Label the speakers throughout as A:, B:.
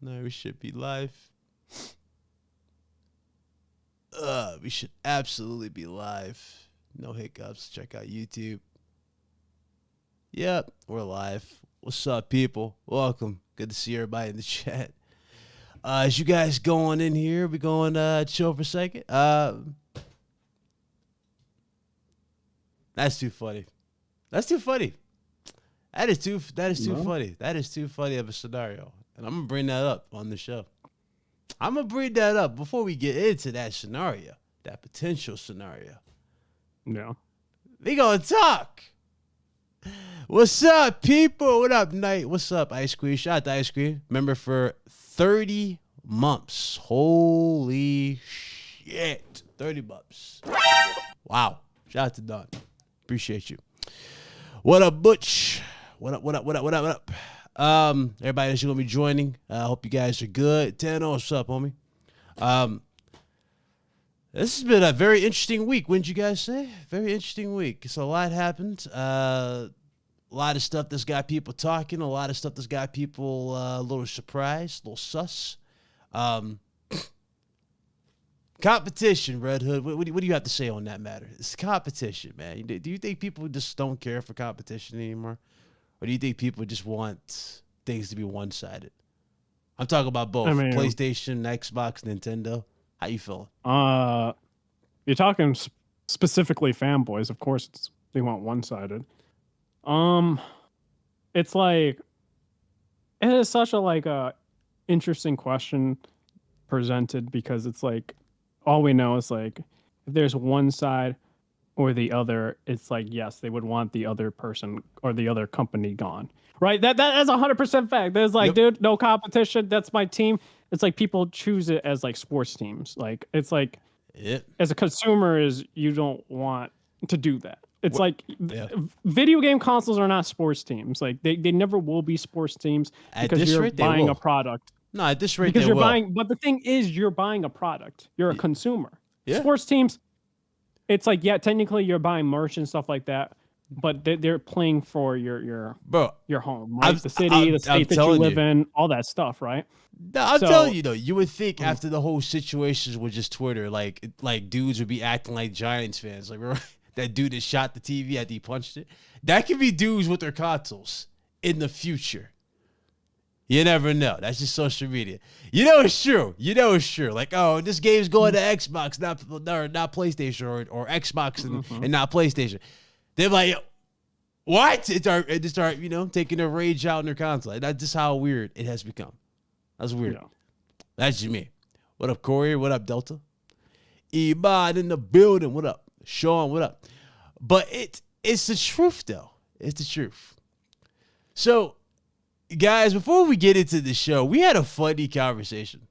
A: No, we should be live. We should absolutely be live. No hiccups. Check out YouTube. Yep, we're live. What's up, people? Welcome. Good to see everybody in the chat. As you guys going in here, we going chill for a second. That's too funny. That's too funny. That is too funny. That is too funny of a scenario. And I'm going to bring that up on the show. I'm going to bring that up before we get into that scenario, that potential scenario.
B: No.
A: We going to talk. What's up, people? What up, Knight? What's up, Ice Cream? Shout out to Ice Cream. Remember, for 30 months. Holy shit. 30 months. Wow. Shout out to Don. Appreciate you. What up, Butch? What up? Everybody that's going to be joining, I hope you guys are good. Tano, what's up, homie? This has been a very interesting week, wouldn't you guys say? Very interesting week. So a lot happened. A lot of stuff that's got people talking. A lot of stuff that's got people a little surprised, a little sus. Competition, Red Hood. What do you have to say on that matter? It's competition, man. Do you think people just don't care for competition anymore? Or do you think people just want things to be one-sided? I'm talking about both. PlayStation, Xbox, Nintendo. How you feeling?
B: You're talking specifically fanboys. Of course, they want one-sided. It's like, it is such a interesting question presented, because it's like, all we know is like, if there's one side or the other, it's like, yes, they would want the other person or the other company gone, right? That's 100% fact. There's like, dude, no competition. That's my team. It's like people choose it as like sports teams. Like, it's like, as a consumer, you don't want to do that. It's video game consoles are not sports teams. Like they never will be sports teams, because you're buying a product.
A: No, at this rate,
B: because you're buying. But the thing is, you're buying a product. You're a consumer. Yeah. Sports teams, it's like, yeah, technically you're buying merch and stuff like that, but they're playing for your home, right? The city, the state that you live in, all that stuff, right?
A: No, I'm telling you though, you would think after the whole situations with just Twitter, like dudes would be acting like Giants fans, like that dude that shot the TV after he punched it. That could be dudes with their consoles in the future. You never know. That's just social media. You know it's true. Like, oh, this game's going to Xbox, not PlayStation, or Xbox and not PlayStation. They're like, what? They start, taking their rage out in their console. That's just how weird it has become. That's weird. Yeah. That's just me. What up, Corey? What up, Delta? Iman in the building. What up? Sean, what up? But it's the truth, though. It's the truth. So, guys, before we get into the show, we had a funny conversation.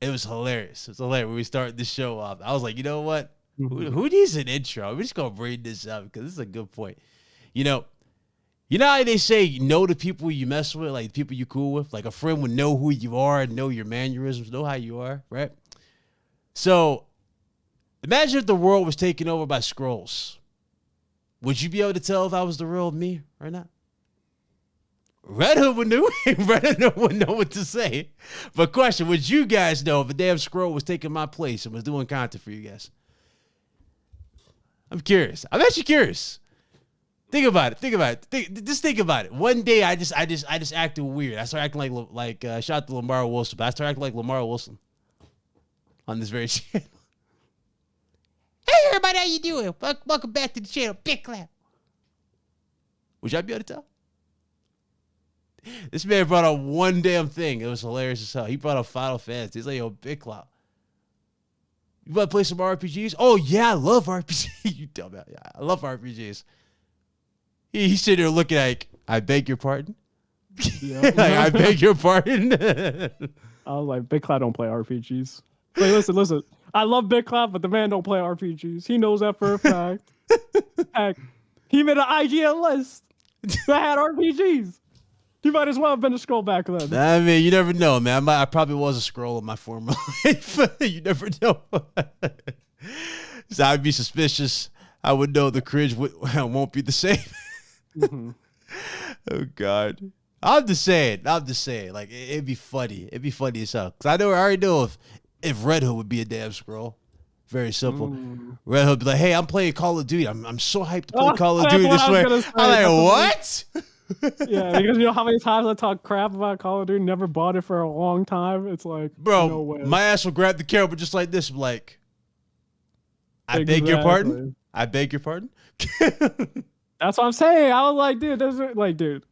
A: It was hilarious. It was hilarious when we started the show off. I was like, you know what? Who needs an intro? We're just going to bring this up because this is a good point. You know how they say know the people you mess with, like people you cool with? Like a friend would know who you are and know your mannerisms, know how you are, right? So imagine if the world was taken over by scrolls. Would you be able to tell if I was the real me or not? Red Hood would know. Red Hood wouldn't know what to say. But question, would you guys know if a damn scroll was taking my place and was doing content for you guys? I'm curious. I'm actually curious. Think about it. Just think about it. One day I just acted weird. I started acting like shout out to Lamar Wilson, but I started acting like Lamar Wilson on this very channel. Hey everybody, how you doing? Welcome back to the channel. Big clap. Would y'all be able to tell? This man brought up one damn thing. It was hilarious as hell. He brought up Final Fantasy. He's like, yo, big clout. You want to play some RPGs? Oh, yeah, I love RPGs. You dumbass. Yeah, I love RPGs. He's sitting there looking like, I beg your pardon? Yeah. Like, I beg your pardon?
B: I was like, Big Cloud don't play RPGs. Like, listen. I love Big Cloud, but the man don't play RPGs. He knows that for a fact. Heck, he made an IGN list that had RPGs. You might as well have been a scroll back then.
A: I mean, you never know, man. I probably was a scroll in my former life. You never know. So I'd be suspicious. I would know the cringe won't be the same. Oh, God. I'm just saying. Like it'd be funny. It'd be funny as hell. Cause I already know if Red Hood would be a damn scroll. Very simple. Red Hood be like, hey, I'm playing Call of Duty. I'm so hyped to play Call of Duty this way. I'm like, what?
B: Yeah, because you know how many times I talk crap about Call of Duty, never bought it for a long time. It's like,
A: bro,
B: no way.
A: My ass will grab the camera just like this. I'm like, I beg your pardon. I beg your pardon.
B: That's what I'm saying. I was like, dude,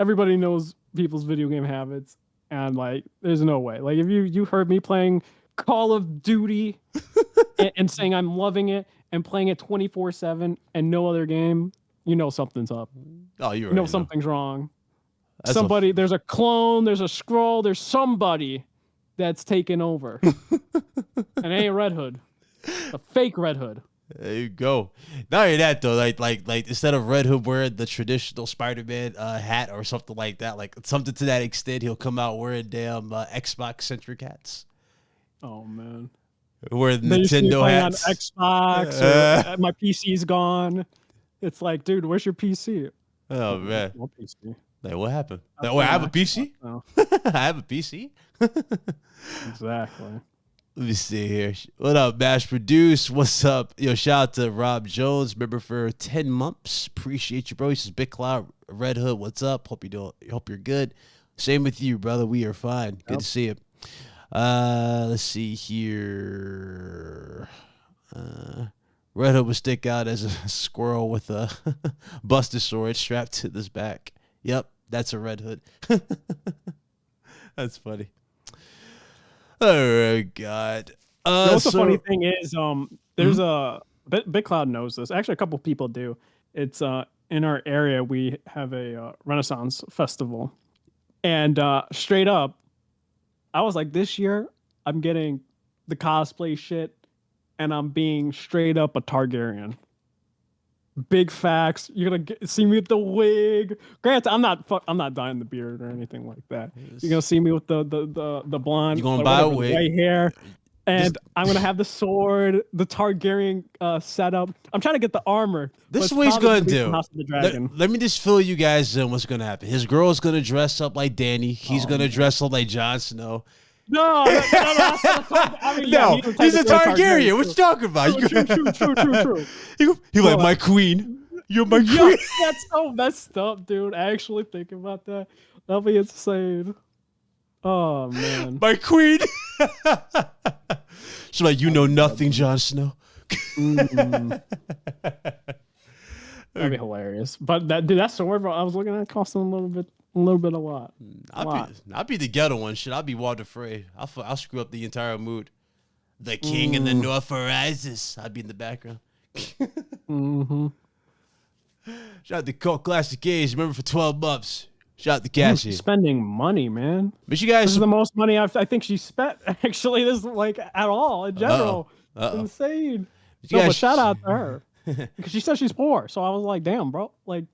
B: everybody knows people's video game habits, and like, there's no way. Like, if you heard me playing Call of Duty and saying I'm loving it and playing it 24/7 and no other game, you know something's up.
A: Oh, you know
B: something's wrong. There's a clone, there's a scroll, there's somebody that's taken over. And it ain't Red Hood. A fake Red Hood.
A: There you go. Not only that though, like instead of Red Hood wearing the traditional Spider-Man hat or something like that, like something to that extent, he'll come out wearing damn Xbox centric hats.
B: Oh man.
A: Wear Nintendo hats.
B: On Xbox. Or, my PC's gone. It's like, dude, where's your PC?
A: Oh man.
B: What PC?
A: Like, what happened? Like, I have a PC? I have a PC?
B: Exactly.
A: Let me see here. What up, Mash Produce? What's up? Yo, shout out to Rob Jones, member for 10 months. Appreciate you, bro. He says, Big Cloud, Red Hood, what's up? Hope you're good. Same with you, brother. We are fine. Good to see you. Let's see here. Red Hood would stick out as a squirrel with a busted sword strapped to his back. Yep, that's a Red Hood. That's funny. Oh God.
B: The funny thing is, there's a Big Cloud knows this. Actually, a couple people do. It's in our area we have a Renaissance festival, and straight up, I was like, this year I'm getting the cosplay shit, and I'm being straight up a Targaryen. Big facts. You're gonna see me with the wig. Granted, I'm not dyeing the beard or anything like that. You're gonna see me with the blonde.
A: You're gonna buy a wig,
B: white hair, and I'm gonna have the sword, the Targaryen setup. I'm trying to get the armor.
A: This is what he's gonna do.
B: House of the Dragon.
A: Let me just fill you guys in. What's gonna happen? His girl's gonna dress up like Dany. He's gonna dress up like Jon Snow.
B: No. I mean,
A: no, he's a Targaryen. What you talking about?
B: True.
A: He like, my queen. You're my queen.
B: That's so messed up, dude. Actually thinking about that. That'll be insane. Oh, man.
A: My queen. She's like, you know nothing, Jon Snow.
B: That'd be hilarious. But that sword I was looking at costing a little bit a lot.
A: I'll be the ghetto one. Shit, I'll be Walter Frey. I'll screw up the entire mood. The king in the north arises. I'll be in the background. Shout out to Colt Classic Age. Remember for 12 months. Shout out to Cassie.
B: Spending money, man.
A: But you guys,
B: this is the most money I think she spent. Actually, this is like at all in general. Insane. But shout out to her because she said she's poor. So I was like, damn, bro, like.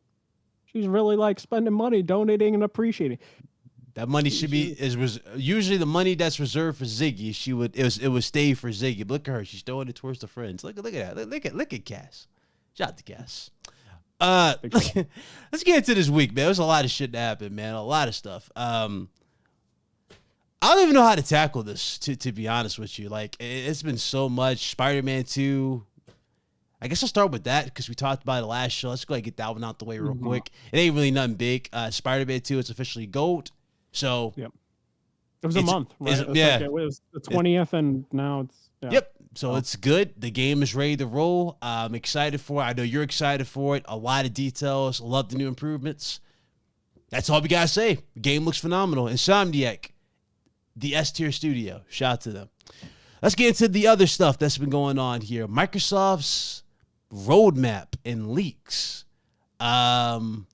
B: She's really like spending money, donating, and appreciating.
A: That money should be usually the money that's reserved for Ziggy. It would stay for Ziggy. But look at her; she's throwing it towards the friends. Look at that. Look at Cass. Shout out to Cass. Let's get into this week, man. There's a lot of shit that happened, man. A lot of stuff. I don't even know how to tackle this. To be honest with you, like it's been so much. Spider-Man 2. I guess I'll start with that because we talked about it last show. Let's go ahead and get that one out the way real quick. It ain't really nothing big. Spider-Man 2, it's officially gold. So
B: yep. It was a month, right? It was the 20th, and now it's
A: Yep. So it's good. The game is ready to roll. I'm excited for it. I know you're excited for it. A lot of details. Love the new improvements. That's all we gotta say. The game looks phenomenal. Insomniac, the S-tier studio. Shout out to them. Let's get into the other stuff that's been going on here. Microsoft's roadmap and leaks. Holy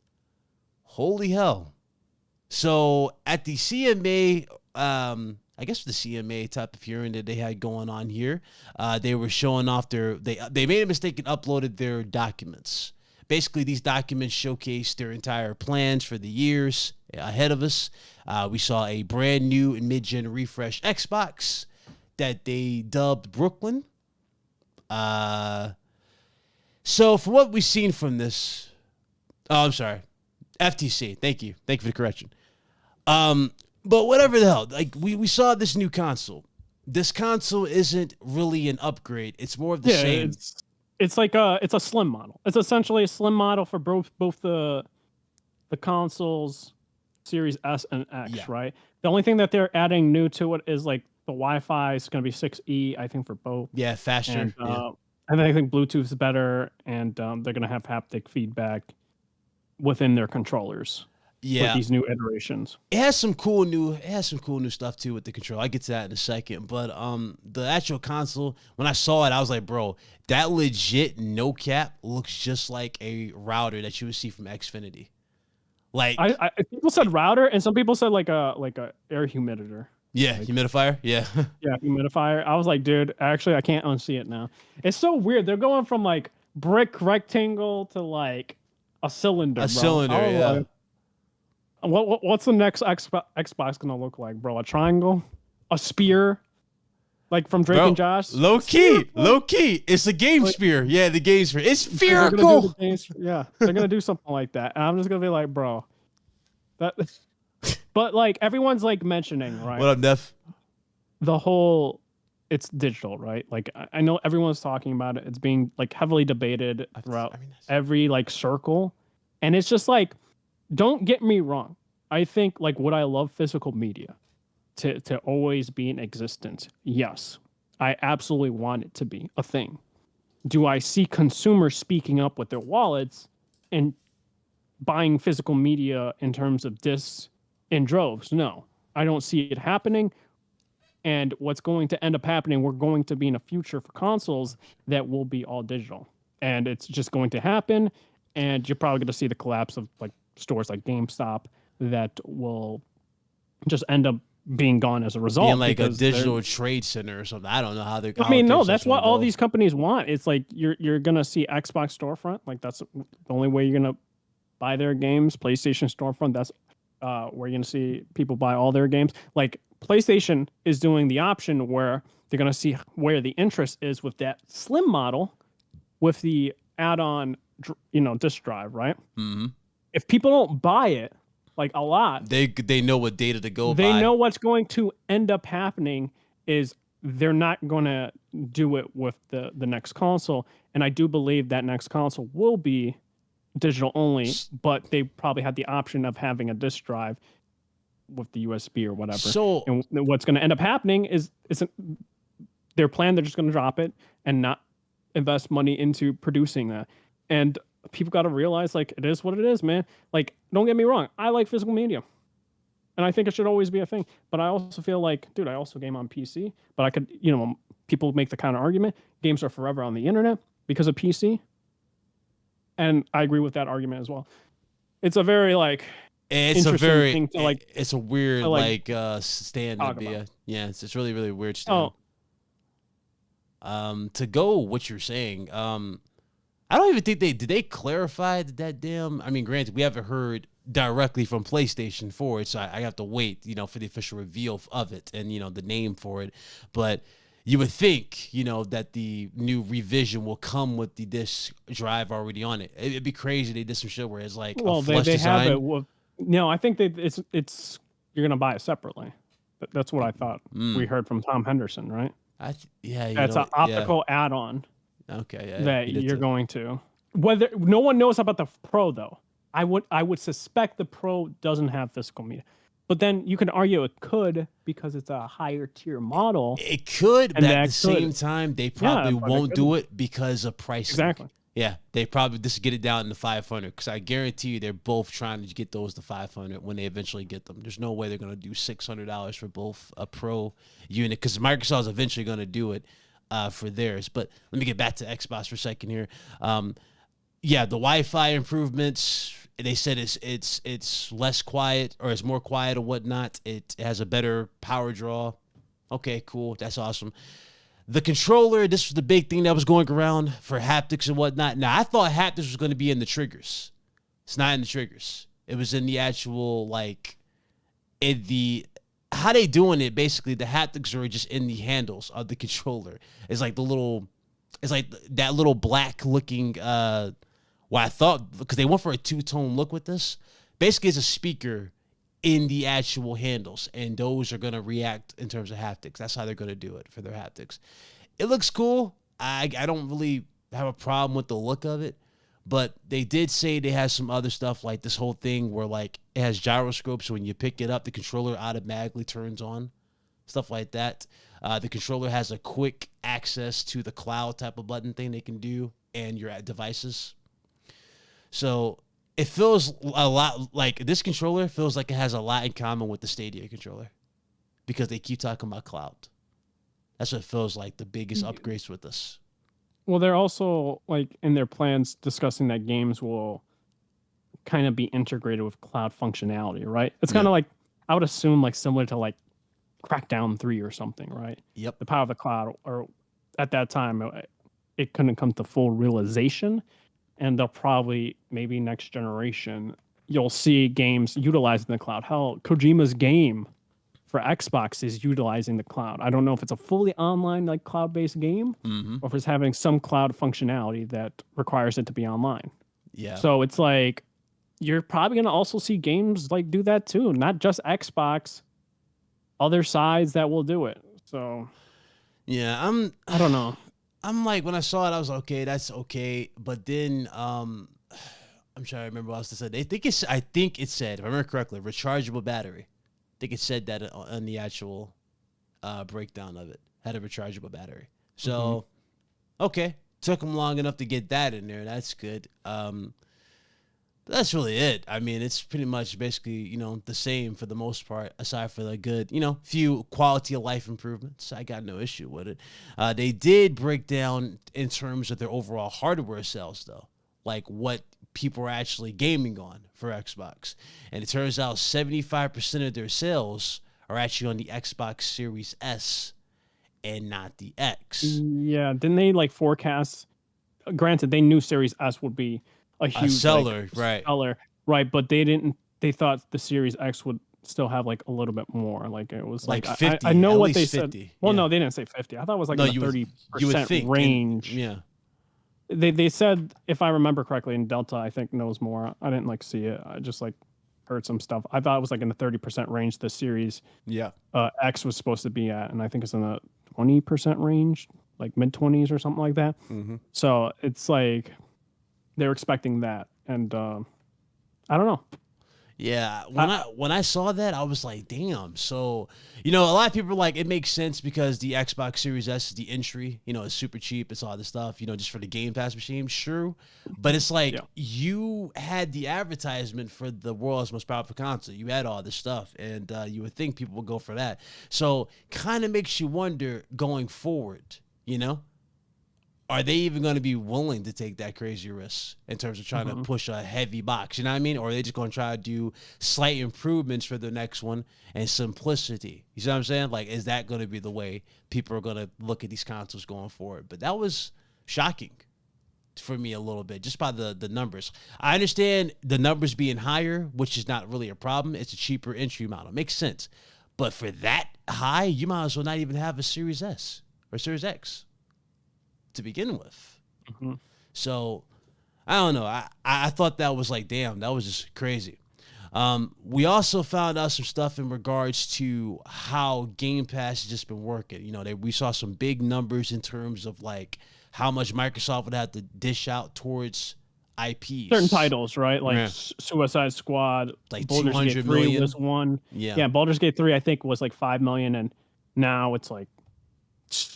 A: hell. So at the CMA, I guess the CMA type of hearing that they had going on here, they were showing off they made a mistake and uploaded their documents. Basically, these documents showcase their entire plans for the years ahead of us. We saw a brand new and mid-gen refresh Xbox that they dubbed Brooklyn. So for what we've seen from this, I'm sorry. FTC. Thank you for the correction. But whatever the hell, like we saw this new console. This console isn't really an upgrade. It's more of the same.
B: It's like it's a slim model. It's essentially a slim model for both the consoles, Series S and X, right? The only thing that they're adding new to it is like the Wi-Fi is going to be 6E, I think, for both.
A: Yeah, faster.
B: And I think Bluetooth is better, and they're going to have haptic feedback within their controllers. With these new iterations.
A: It has some cool new stuff too with the control. I get to that in a second. But the actual console, when I saw it, I was like, bro, that legit no cap looks just like a router that you would see from Xfinity. Like
B: people said router, and some people said like a air humidifier.
A: Yeah,
B: like,
A: humidifier. Yeah.
B: Yeah, humidifier. I was like, dude, actually I can't unsee it now. It's so weird. They're going from like brick rectangle to like a cylinder.
A: Yeah.
B: What's the next Xbox gonna look like, bro? A triangle? A spear? Like from Drake and Josh?
A: Low key. It's a game spear. Yeah, the game spear. It's spherical.
B: They're gonna do something like that. And I'm just gonna be like, bro. But like everyone's like mentioning, right?
A: What up, Neff?
B: The whole it's digital, right? Like I know everyone's talking about it. It's being like heavily debated throughout every like circle. And it's just like, don't get me wrong. I think like would I love physical media to always be in existence? Yes. I absolutely want it to be a thing. Do I see consumers speaking up with their wallets and buying physical media in terms of discs in droves? No. I don't see it happening. And what's going to end up happening, we're going to be in a future for consoles that will be all digital. And it's just going to happen. And you're probably going to see the collapse of like stores like GameStop that will just end up being gone as a result.
A: Being like a digital trade center or something. I don't know how they're going.
B: I mean, no, that's what all these companies want. It's like you're going to see Xbox storefront. Like that's the only way you're going to buy their games. PlayStation storefront. That's where you're going to see people buy all their games. Like PlayStation is doing the option where they're going to see where the interest is with that slim model with the add-on disk drive, right?
A: Mm-hmm.
B: If people don't buy it, like a lot,
A: they know what data to go.
B: They know what's going to end up happening is they're not going to do it with the next console, and I do believe that next console will be digital only, but they probably had the option of having a disk drive with the USB or whatever.
A: So,
B: and what's going to end up happening is their plan. They're just going to drop it and not invest money into producing that. And people got to realize, like, it is what it is, man. Like, don't get me wrong. I like physical media. And I think it should always be a thing. But I also feel like, dude, I also game on PC. But I could, people make the counter argument. Games are forever on the internet because of PC. And I agree with that argument as well. It's a very, like, thing to, like,
A: it's a weird, stand to be. Yeah, it's really, really weird stand. To go what you're saying, I don't even think did they clarify that damn, I mean, granted, we haven't heard directly from PlayStation for it, so I have to wait, for the official reveal of it and, the name for it. But you would think, that the new revision will come with the disc drive already on it. It'd be crazy they did some shit where it's like,
B: well, they have it. Well, no, I think it's you're going to buy it separately. That's what I thought. We heard from Tom Henderson, right? That's an optical add-on.
A: Okay,
B: that you're going to. Whether no one knows about the Pro though. I would suspect the Pro doesn't have physical media. But then you can argue it could because it's a higher tier model.
A: It could, but at the same time, they probably won't do it because of pricing.
B: Exactly.
A: Yeah, they probably just get it down to 500 because I guarantee you they're both trying to get those to 500 when they eventually get them. There's no way they're going to do $600 for both a Pro unit because Microsoft's eventually going to do it. For theirs, but let me get back to Xbox for a second here. The Wi-Fi improvements. They said it's less quiet or it's more quiet or whatnot. It has a better power draw. Okay, cool. That's awesome. The controller. This was the big thing that was going around for haptics and whatnot. Now I thought haptics was going to be in the triggers. It's not in the triggers. It was in the actual how they doing it, basically, the haptics are just in the handles of the controller. It's like that little black looking, I thought, because they went for a two-tone look with this, basically it's a speaker in the actual handles, and those are going to react in terms of haptics. That's how they're going to do it for their haptics. It looks cool. I don't really have a problem with the look of it, but they did say they have some other stuff, like this whole thing where like it has gyroscopes, so when you pick it up, the controller automatically turns on, stuff like that. The controller has a quick access to the cloud type of button thing they can do and your devices. So it feels a lot like this controller feels like it has a lot in common with the Stadia controller because they keep talking about cloud. That's what it feels like, the biggest upgrades with this.
B: Well, they're also like in their plans discussing that games will kind of be integrated with cloud functionality, right? It's kind of like, I would assume like similar to like Crackdown 3 or something, right?
A: Yep.
B: The power of the cloud, or at that time, it couldn't come to full realization. And they'll probably, maybe next generation, you'll see games utilizing the cloud. Hell, Kojima's game for Xbox is utilizing the cloud. I don't know if it's a fully online, like cloud-based game, or if it's having some cloud functionality that requires it to be online.
A: Yeah.
B: So it's like, you're probably going to also see games like do that too. Not just Xbox, other sides that will do it. So
A: yeah,
B: I don't know.
A: I'm like, when I saw it, I was like, okay, that's okay. But then I'm trying to remember what else they said. I think it said, if I remember correctly, rechargeable battery. I think it said that on the actual breakdown of it. Had a rechargeable battery. So, okay. Took them long enough to get that in there. That's good. But that's really it. I mean, it's pretty much basically, the same for the most part, aside for the good, few quality of life improvements. I got no issue with it. They did break down in terms of their overall hardware sales, though, like what people are actually gaming on for Xbox. And it turns out 75% of their sales are actually on the Xbox Series S and not the X.
B: Yeah, didn't they like forecast? Granted, they knew Series S would be a huge
A: seller, right?
B: Seller, right? But they didn't. They thought the Series X would still have like a little bit more. Like it was like
A: 50.
B: I know what they
A: 50.
B: said. Well, no, they didn't say 50. I thought it was like in the 30% range.
A: Yeah.
B: They said, if I remember correctly, and Delta I think knows more. I didn't like see it. I just like heard some stuff. I thought it was like in the 30% range the Series X was supposed to be at, and I think it's in the 20% range, like mid 20s or something like that. So it's like they were expecting that, and I don't know.
A: Yeah, when I saw that, I was like, damn. So, a lot of people are like, it makes sense because the Xbox Series S is the entry. It's super cheap. It's all this stuff, just for the Game Pass machine. Sure. But it's like you had the advertisement for the world's most powerful console. You had all this stuff, and you would think people would go for that. So kind of makes you wonder going forward, are they even going to be willing to take that crazy risk in terms of trying to push a heavy box? You know what I mean? Or are they just going to try to do slight improvements for the next one and simplicity? You see what I'm saying? Like, is that going to be the way people are going to look at these consoles going forward? But that was shocking for me a little bit, just by the numbers. I understand the numbers being higher, which is not really a problem. It's a cheaper entry model. Makes sense. But for that high, you might as well not even have a Series S or Series X to begin with. So I don't know. I thought that was like, damn, that was just crazy. We also found out some stuff in regards to how Game Pass has just been working. We saw some big numbers in terms of like how much Microsoft would have to dish out towards IPs.
B: Certain titles, right? Like Suicide Squad,
A: like
B: Baldur's Gate 3
A: million.
B: was one.
A: Yeah,
B: Baldur's Gate 3 I think was like 5 million, and now it's like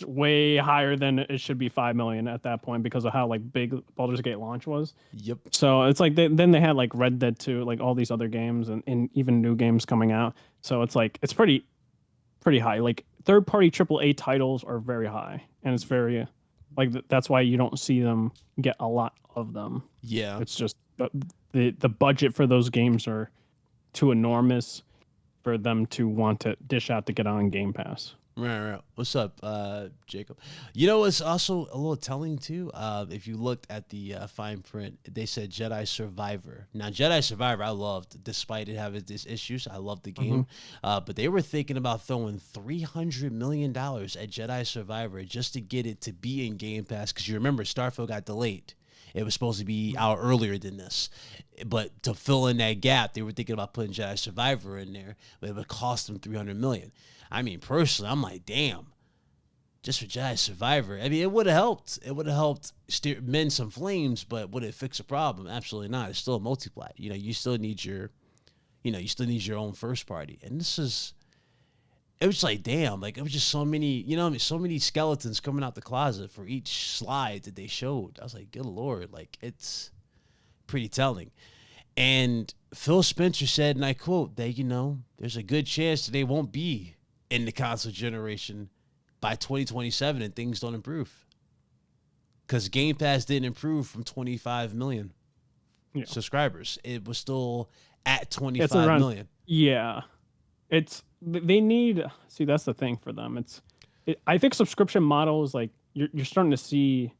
B: way higher than it should be 5 million at that point because of how like big Baldur's Gate launch was.
A: Yep.
B: So it's like then they had like Red Dead 2, like all these other games and even new games coming out. So it's like it's pretty high. Like third-party AAA titles are very high, and it's very like that's why you don't see them get a lot of them.
A: Yeah.
B: It's just the budget for those games are too enormous for them to want to dish out to get on Game Pass.
A: Right. What's up, Jacob? What's also a little telling too? If you looked at the fine print, they said Jedi Survivor. Now, Jedi Survivor, I loved, despite it having these issues. I loved the game, but they were thinking about throwing $300 million at Jedi Survivor just to get it to be in Game Pass. Because you remember, Starfield got delayed, It was supposed to be out earlier than this. But to fill in that gap, they were thinking about putting Jedi Survivor in there, but it would cost them $300 million. I mean, personally, I'm like, damn, just for Jedi Survivor. I mean, it would have helped. It would have helped mend some flames, but would it fix a problem? Absolutely not. It's still a multiplat. You know, you still need your own first party. And it was like, damn, like it was just so many, so many skeletons coming out the closet for each slide that they showed. I was like, good Lord, like it's pretty telling. And Phil Spencer said, and I quote, that, there's a good chance that they won't be in the console generation by 2027 and things don't improve. Because Game Pass didn't improve from 25 million subscribers. It was still at 25 million.
B: Yeah. They need, see, that's the thing for them. I think subscription models, like you're starting to see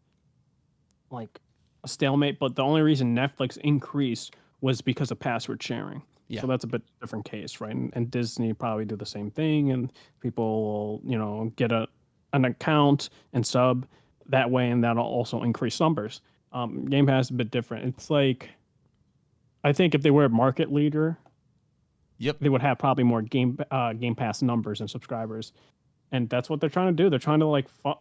B: like a stalemate, but the only reason Netflix increased was because of password sharing. Yeah. So that's a bit different case, right? And Disney probably do the same thing, and people will, get an account and sub that way, and that'll also increase numbers. Game Pass is a bit different. It's like, I think if they were a market leader, they would have probably more Game Pass numbers and subscribers, and that's what they're trying to do. They're trying to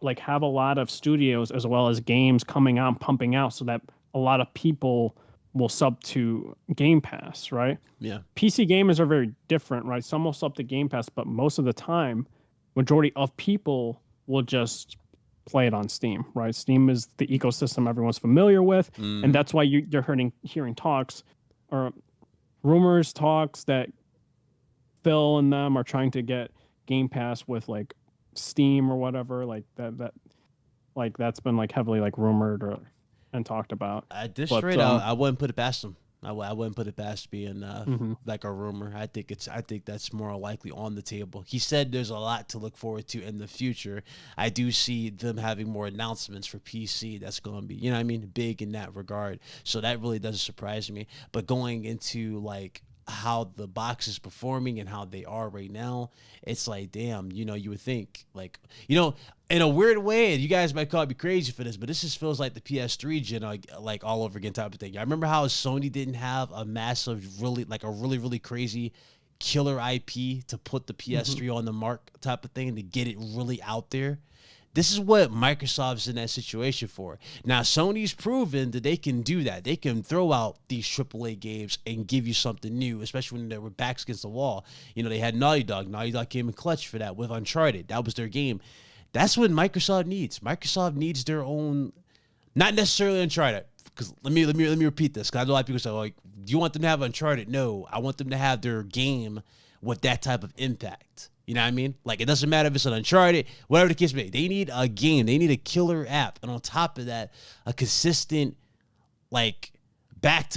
B: like have a lot of studios as well as games coming out and pumping out, so that a lot of people will sub to Game Pass, right?
A: Yeah.
B: PC gamers are very different, right? Some will sub to Game Pass, but most of the time, majority of people will just play it on Steam, right? Steam is the ecosystem everyone's familiar with, and that's why you're hearing talks or rumors, talks that Phil and them are trying to get Game Pass with like Steam or whatever, like that like that's been like heavily like rumored and talked about.
A: At this rate, I wouldn't put it past them. I wouldn't put it past being like a rumor. I think that's more likely on the table. He said there's a lot to look forward to in the future. I do see them having more announcements for PC. That's going to be, big in that regard. So that really doesn't surprise me. But going into like how the box is performing and how they are right now, it's like, damn, you would think like, in a weird way, and you guys might call me crazy for this, but this just feels like the PS3 gen, like all over again type of thing. I remember how Sony didn't have a massive, really crazy killer IP to put the PS3 on the mark type of thing to get it really out there. This is what Microsoft's in that situation for. Now, Sony's proven that they can do that. They can throw out these AAA games and give you something new, especially when they were backs against the wall. They had Naughty Dog. Naughty Dog came in clutch for that with Uncharted. That was their game. That's what Microsoft needs. Microsoft needs their own, not necessarily Uncharted. Because let me repeat this, because I know a lot of people say, like, do you want them to have Uncharted? No, I want them to have their game with that type of impact. You know what I mean? Like, it doesn't matter if it's an Uncharted, whatever the case may be. They need a game. They need a killer app. And on top of that, a consistent, like, back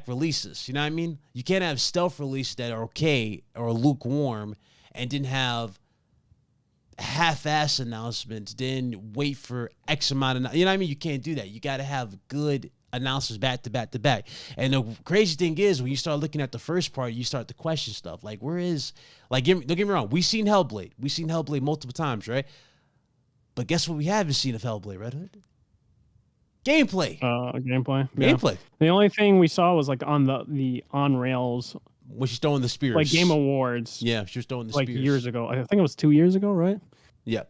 A: releases. You know what I mean? You can't have stealth releases that are okay or lukewarm and didn't have half-ass announcements, then wait for X amount of... You know what I mean? You can't do that. You got to have good announcements back to back. And the crazy thing is, when you start looking at the first part, you start to question stuff. Like, where is... Like, don't get me wrong. We've seen Hellblade. We've seen Hellblade multiple times, right? But guess what we haven't seen of Hellblade, Red Hood? Gameplay.
B: Gameplay. Yeah.
A: Gameplay.
B: The only thing we saw was like on the on rails...
A: When she's throwing the spears.
B: Like Game Awards.
A: Yeah, she was throwing the
B: like
A: spears.
B: Years ago. I think it was 2 years ago, right?
A: Yeah.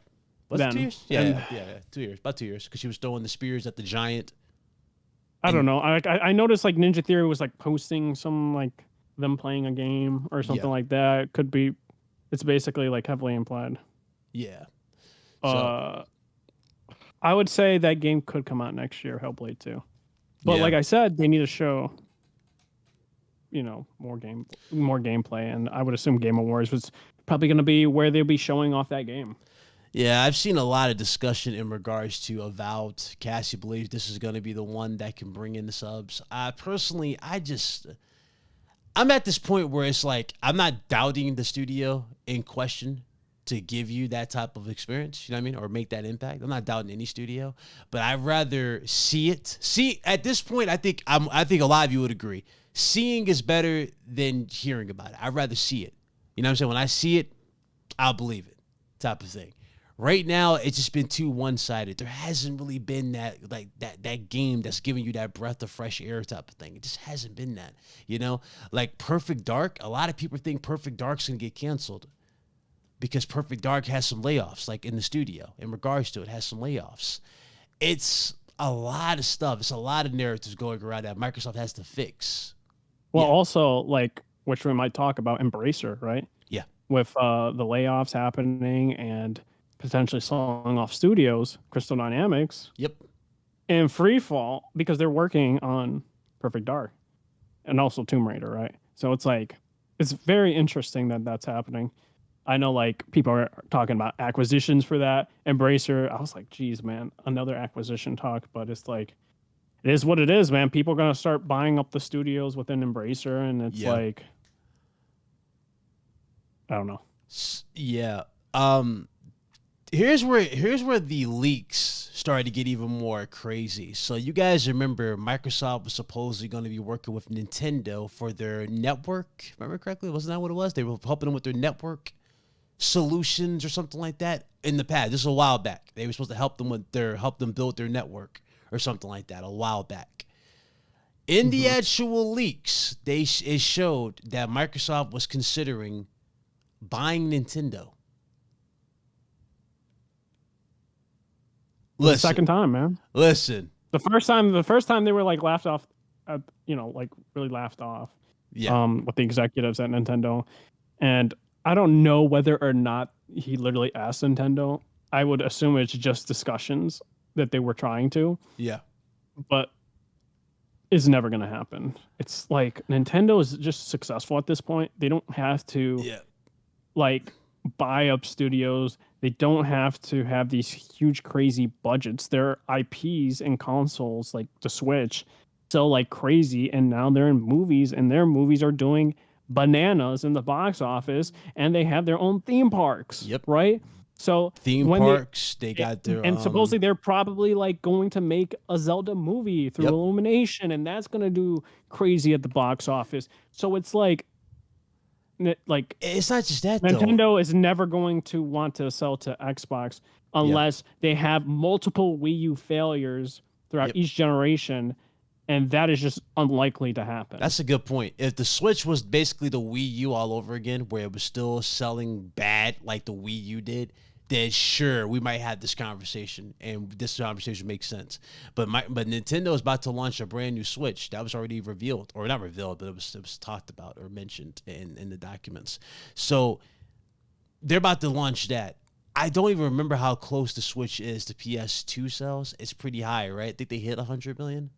A: Was it 2 years? Yeah, 2 years. About 2 years. Because she was throwing the spears at the giant.
B: I don't know. I noticed like Ninja Theory was like posting some like them playing a game or something like that. It could be. It's basically like heavily implied.
A: Yeah.
B: So. I would say that game could come out next year, Hellblade 2. But like I said, they need to show, more gameplay, and I would assume Game Awards was probably going to be where they'll be showing off that game.
A: Yeah, I've seen a lot of discussion in regards to Avowed. Cassie believes this is going to be the one that can bring in the subs. Personally, I'm at this point where it's like, I'm not doubting the studio in question to give you that type of experience, you know what I mean? Or make that impact. I'm not doubting any studio, but I'd rather see it. See, at this point, I think a lot of you would agree. Seeing is better than hearing about it. I'd rather see it. You know what I'm saying? When I see it, I'll believe it type of thing. Right now, it's just been too one-sided. There hasn't really been that game that's giving you that breath of fresh air type of thing. It just hasn't been that, you know? Like Perfect Dark, a lot of people think Perfect Dark's gonna get canceled because Perfect Dark has some layoffs, like in the studio. In regards to it, has some layoffs. It's a lot of stuff. It's a lot of narratives going around that Microsoft has to fix.
B: Well, also, like, which we might talk about, Embracer, right?
A: Yeah.
B: With the layoffs happening and potentially selling off studios, Crystal Dynamics.
A: Yep.
B: And Freefall, because they're working on Perfect Dark and also Tomb Raider, right? So it's like, it's very interesting that that's happening. I know, like, people are talking about acquisitions for that. Embracer, I was like, geez, man, another acquisition talk. But it's like, it is what it is, man. People are going to start buying up the studios within Embracer. And it's like, I don't know.
A: Yeah. Here's where the leaks started to get even more crazy. So you guys remember Microsoft was supposedly going to be working with Nintendo for their network. Remember correctly? Wasn't that what it was? They were helping them with their network solutions or something like that in the past. This is a while back. They were supposed to help them build their network or something like that a while back. In the actual leaks, it showed that Microsoft was considering buying Nintendo.
B: The second time, man.
A: Listen.
B: The first time they were like laughed off, like really laughed off.
A: Yeah.
B: With the executives at Nintendo, and I don't know whether or not he literally asked Nintendo. I would assume it's just discussions that they were trying to.
A: Yeah.
B: But it's never going to happen. It's like Nintendo is just successful at this point. They don't have to like buy up studios. They don't have to have these huge crazy budgets. Their IPs and consoles like the Switch sell like crazy, and now they're in movies, and their movies are doing bananas in the box office, and they have their own theme parks.
A: Yep.
B: Right? So
A: theme parks, they got their
B: and supposedly they're probably like going to make a Zelda movie through Illumination, and that's going to do crazy at the box office. So it's like
A: it's not just that
B: Nintendo is never going to want to sell to Xbox unless they have multiple Wii U failures throughout each generation, and that is just unlikely to happen.
A: That's a good point. If the Switch was basically the Wii U all over again, where it was still selling bad like the Wii U did, then sure, we might have this conversation, and this conversation makes sense. But Nintendo is about to launch a brand new Switch. That was already revealed, or not revealed, but it was talked about or mentioned in the documents. So they're about to launch that. I don't even remember how close the Switch is to PS2 sales. It's pretty high, right? I think they hit 100 million.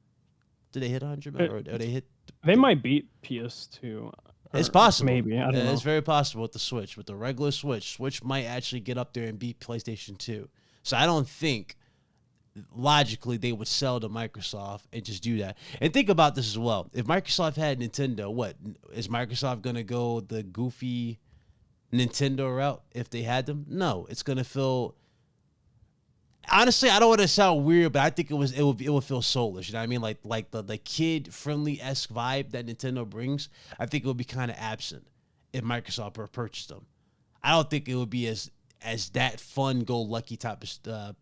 A: Did they hit 100 million, or they hit?
B: They might beat PS2.
A: It's possible.
B: Maybe. I don't know.
A: It's very possible with the Switch. With the regular Switch might actually get up there and beat PlayStation 2. So I don't think, logically, they would sell to Microsoft and just do that. And think about this as well. If Microsoft had Nintendo, what? Is Microsoft going to go the goofy Nintendo route if they had them? No. It's going to feel... Honestly, I don't want to sound weird, but I think it would feel soulless. You know what I mean? Like the kid friendly-esque vibe that Nintendo brings. I think it would be kind of absent if Microsoft purchased them. I don't think it would be as that fun go lucky type of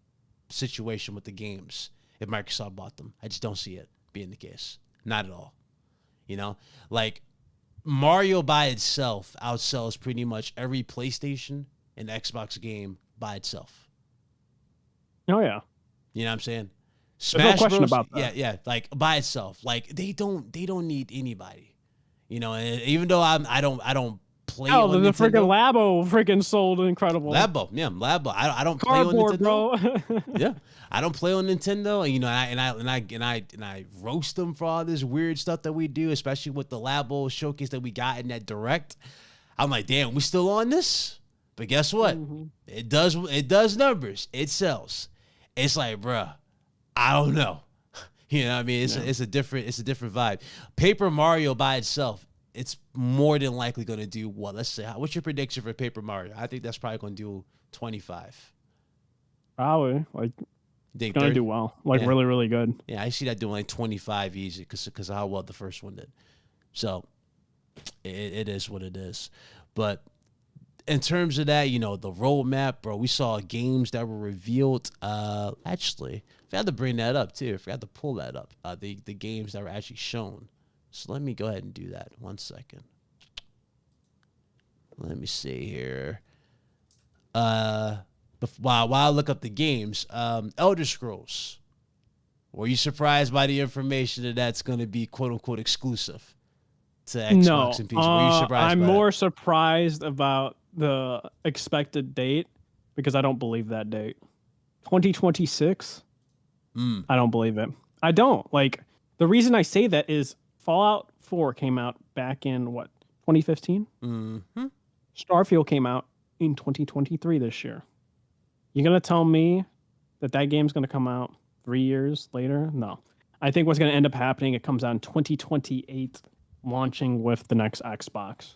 A: situation with the games if Microsoft bought them. I just don't see it being the case. Not at all. You know, like Mario by itself outsells pretty much every PlayStation and Xbox game by itself.
B: Oh yeah,
A: you know what I'm saying?
B: There's no question about that.
A: Yeah, like by itself, like they don't need anybody, you know. And even though I don't play. Oh,
B: the freaking Labo freaking sold incredible.
A: Labo. I don't play on Nintendo,
B: bro.
A: Yeah, I don't play on Nintendo, and you know, I roast them for all this weird stuff that we do, especially with the Labo showcase that we got in that direct. I'm like, damn, we still on this? But guess what? It does numbers. It sells. It's like, bruh, I don't know. You know what I mean? It's a different vibe. Paper Mario by itself, it's more than likely going to do what? Let's say, what's your prediction for Paper Mario? I think that's probably going to do 25.
B: Probably. Like, it's going to do well. Like, really, really good.
A: Yeah, I see that doing like 25 easy because of how well the first one did. So, it is what it is. But in terms of that, you know, the roadmap, bro, we saw games that were revealed. Actually, I forgot to bring that up too. I forgot to pull that up. The games that were actually shown. So let me go ahead and do that. 1 second. Let me see here. While I look up the games, Elder Scrolls. Were you surprised by the information that that's going to be quote unquote exclusive to Xbox and PC? Were you surprised?
B: I'm
A: by
B: more
A: that?
B: surprised about the expected date because I don't believe that date. 2026. I don't believe it. I don't. Like, the reason I say that is Fallout 4 came out back in what, 2015?
A: Mm-hmm.
B: Starfield came out in 2023 this year. You're going to tell me that that game's going to come out 3 years later? No. I think what's going to end up happening, it comes out in 2028, launching with the next Xbox.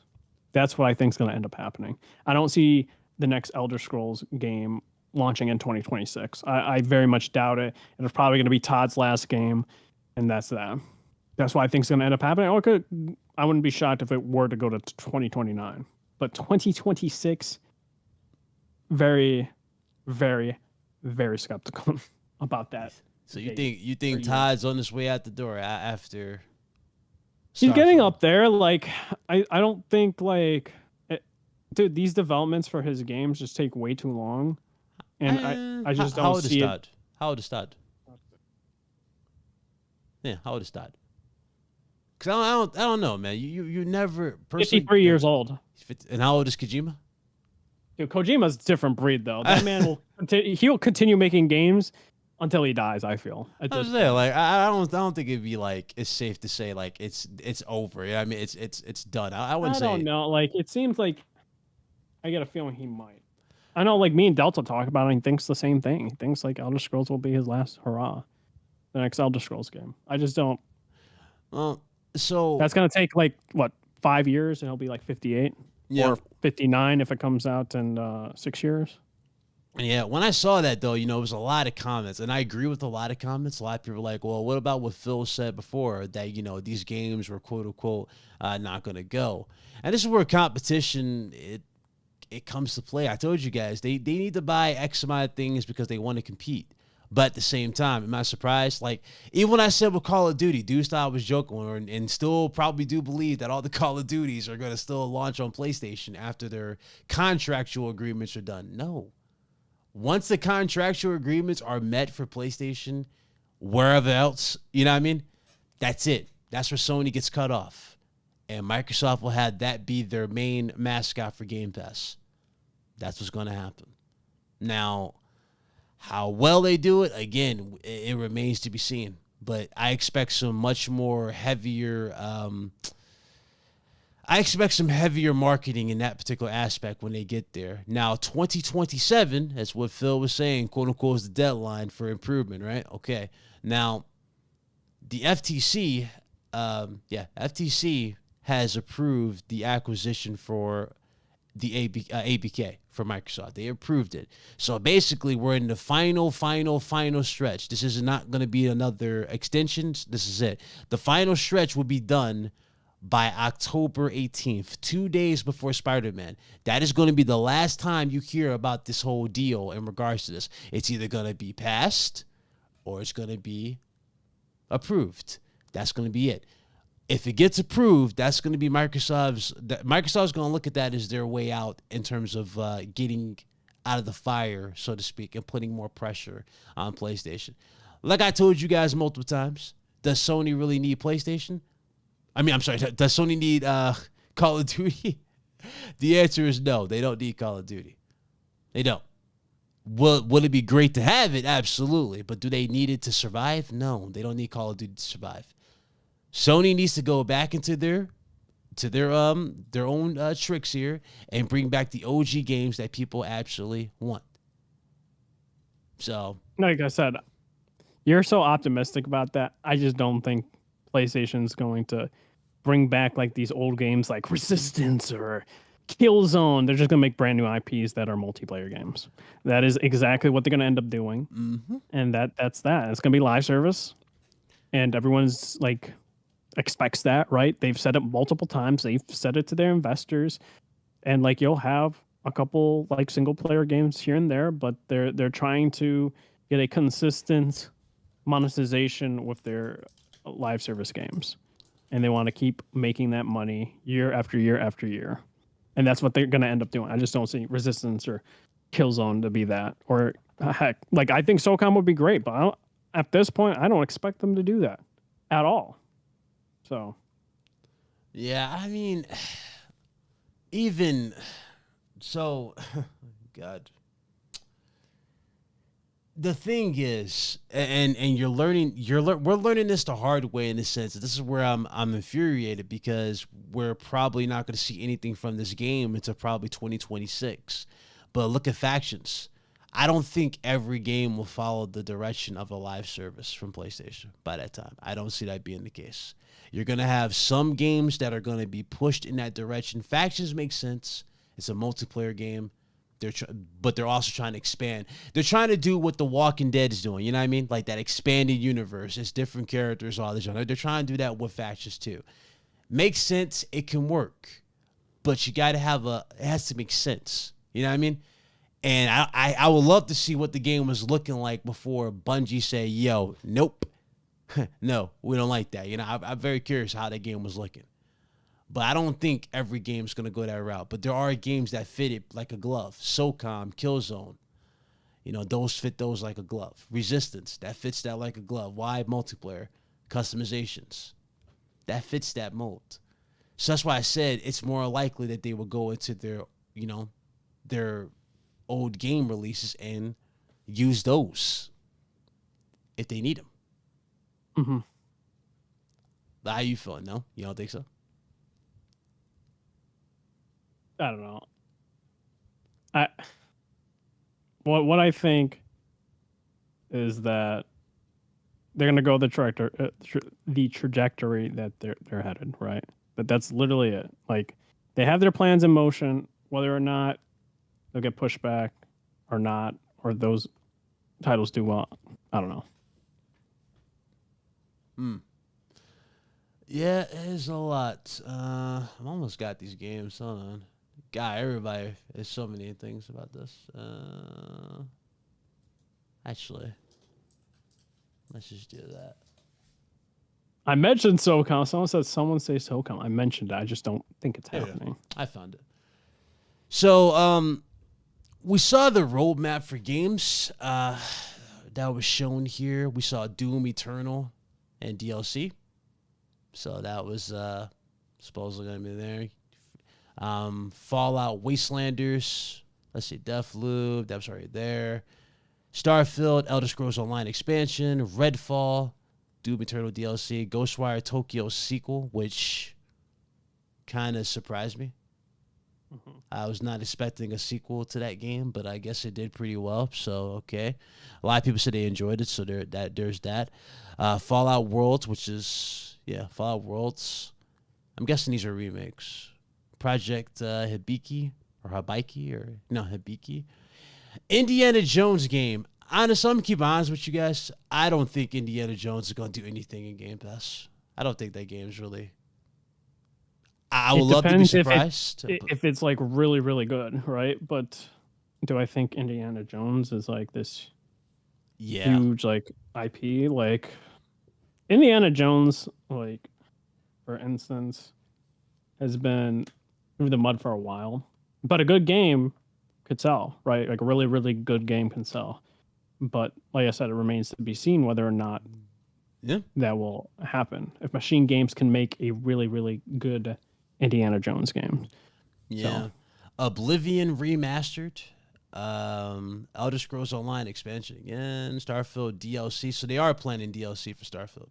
B: That's what I think is going to end up happening. I don't see the next Elder Scrolls game launching in 2026. I very much doubt it. And it's probably going to be Todd's last game, and that's that. That's what I think is going to end up happening. Okay, I wouldn't be shocked if it were to go to 2029. But 2026, very, very, very skeptical about that.
A: So you think Todd's on his way out the door after?
B: He's getting up there. Like, I don't think like, dude, these developments for his games just take way too long, and I just don't see it.
A: How old is Todd? Yeah, how old is Todd? Because I don't know, man. You never
B: 53 years old.
A: And how old is Kojima?
B: Dude, Kojima's a different breed, though. That man he'll continue making games until he dies. I feel.
A: I was there, like I don't think it'd be like it's safe to say like it's over. Yeah, I mean it's done. I wouldn't say.
B: I don't know. Like it seems like I get a feeling he might. I know, like me and Delta talk about it. And he thinks the same thing. He thinks like Elder Scrolls will be his last hurrah, the next Elder Scrolls game. I just don't.
A: Well, so
B: that's gonna take like what 5 years, and he'll be like 58 or 59 if it comes out in 6 years.
A: Yeah, when I saw that, though, you know, it was a lot of comments, and I agree with a lot of comments. A lot of people were like, well, what about what Phil said before, that, you know, these games were, quote-unquote, not going to go. And this is where competition, it comes to play. I told you guys, they need to buy X amount of things because they want to compete. But at the same time, am I surprised? Like, even when I said with Call of Duty, dudes thought I was joking, and still probably do believe that all the Call of Duties are going to still launch on PlayStation after their contractual agreements are done. No. Once the contractual agreements are met for PlayStation, wherever else, you know what I mean? That's it. That's where Sony gets cut off. And Microsoft will have that be their main mascot for Game Pass. That's what's going to happen. Now, how well they do it, again, it remains to be seen. But I expect some much more heavier... I expect some heavier marketing in that particular aspect when they get there. Now, 2027, that's what Phil was saying, quote unquote, is the deadline for improvement, right? Okay. Now, the FTC, FTC has approved the acquisition for the ABK for Microsoft. They approved it. So basically, we're in the final stretch. This is not going to be another extension. This is it. The final stretch will be done by October 18th, 2 days before Spider-Man. That is going to be the last time you hear about this whole deal in regards to this. It's either going to be passed or it's going to be approved. That's going to be it. If it gets approved, that's going to be Microsoft's going to look at that as their way out in terms of getting out of the fire, so to speak, and putting more pressure on PlayStation. Like I told you guys multiple times, does Sony really need PlayStation? I'm sorry, does Sony need Call of Duty? The answer is no, they don't need Call of Duty. They don't. Would it be great to have it? Absolutely. But do they need it to survive? No, they don't need Call of Duty to survive. Sony needs to go back into their own tricks here and bring back the OG games that people actually want. So,
B: like I said, you're so optimistic about that. I just don't think PlayStation's going to bring back like these old games like Resistance or Killzone. They're just going to make brand new IPs that are multiplayer games. That is exactly what they're going to end up doing. Mm-hmm. And that's that. It's going to be live service. And everyone's like expects that, right? They've said it multiple times. They've said it to their investors. And like you'll have a couple like single player games here and there, but they're trying to get a consistent monetization with their live service games, and they want to keep making that money year after year after year, and that's what they're going to end up doing. I just don't see Resistance or Killzone to be that, or heck, like I think SOCOM would be great, but at this point, I don't expect them to do that at all. So,
A: yeah, I mean, even so, God. The thing is, and we're learning this the hard way in the sense that this is where I'm infuriated, because we're probably not going to see anything from this game until probably 2026. But look at factions. I don't think every game will follow the direction of a live service from PlayStation by that time. I don't see that being the case. You're going to have some games that are going to be pushed in that direction. Factions make sense. It's a multiplayer game. But they're also trying to expand. They're trying to do what The Walking Dead is doing. You know what I mean? Like that expanded universe. It's different characters, all this. They're trying to do that with factions too. Makes sense. It can work. But you got to it has to make sense. You know what I mean? And I would love to see what the game was looking like before Bungie say, yo, nope. No, we don't like that. You know, I'm very curious how that game was looking. But I don't think every game's going to go that route. But there are games that fit it like a glove. SOCOM, Killzone. You know, those fit those like a glove. Resistance, that fits that like a glove. Why? Multiplayer. Customizations. That fits that mold. So that's why I said it's more likely that they will go into their, you know, their old game releases and use those if they need them.
B: mm-hmm.
A: How you feeling? No? You don't think so?
B: I don't know. What I think is that they're gonna go the trajectory that they're headed, right? That's literally it. Like they have their plans in motion, whether or not they'll get pushed back or not, or those titles do well. I don't know.
A: Yeah, it is a lot. I've almost got these games. Hold on. God, everybody, there's so many things about this. Actually, let's just do that.
B: I mentioned SOCOM. Someone say SOCOM. I mentioned it. I just don't think it's happening.
A: I found it. So, we saw the roadmap for games that was shown here. We saw Doom Eternal and DLC. So that was supposedly going to be there. Fallout Wastelanders. Let's see. Deathloop. That was already there. Starfield, Elder Scrolls Online expansion. Redfall, Doom Eternal DLC. Ghostwire Tokyo sequel, which kind of surprised me. Mm-hmm. I was not expecting a sequel to that game, but I guess it did pretty well. So, okay. A lot of people said they enjoyed it, so there's that. Fallout Worlds, which is... Yeah, Fallout Worlds. I'm guessing these are remakes. Project Hibiki. Indiana Jones game. Honestly, I'm going to keep honest with you guys. I don't think Indiana Jones is going to do anything in Game Pass. I don't think that game's really... I would love to be surprised.
B: If it's like really, really good, right? But do I think Indiana Jones is like this huge like IP? Like... Indiana Jones, like, for instance, has been through the mud for a while. But a good game could sell, right? Like a really, really good game can sell. But like I said, it remains to be seen whether or not that will happen. If Machine Games can make a really, really good Indiana Jones game.
A: Yeah. So. Oblivion Remastered. Elder Scrolls Online expansion again, Starfield DLC. So they are planning DLC for Starfield.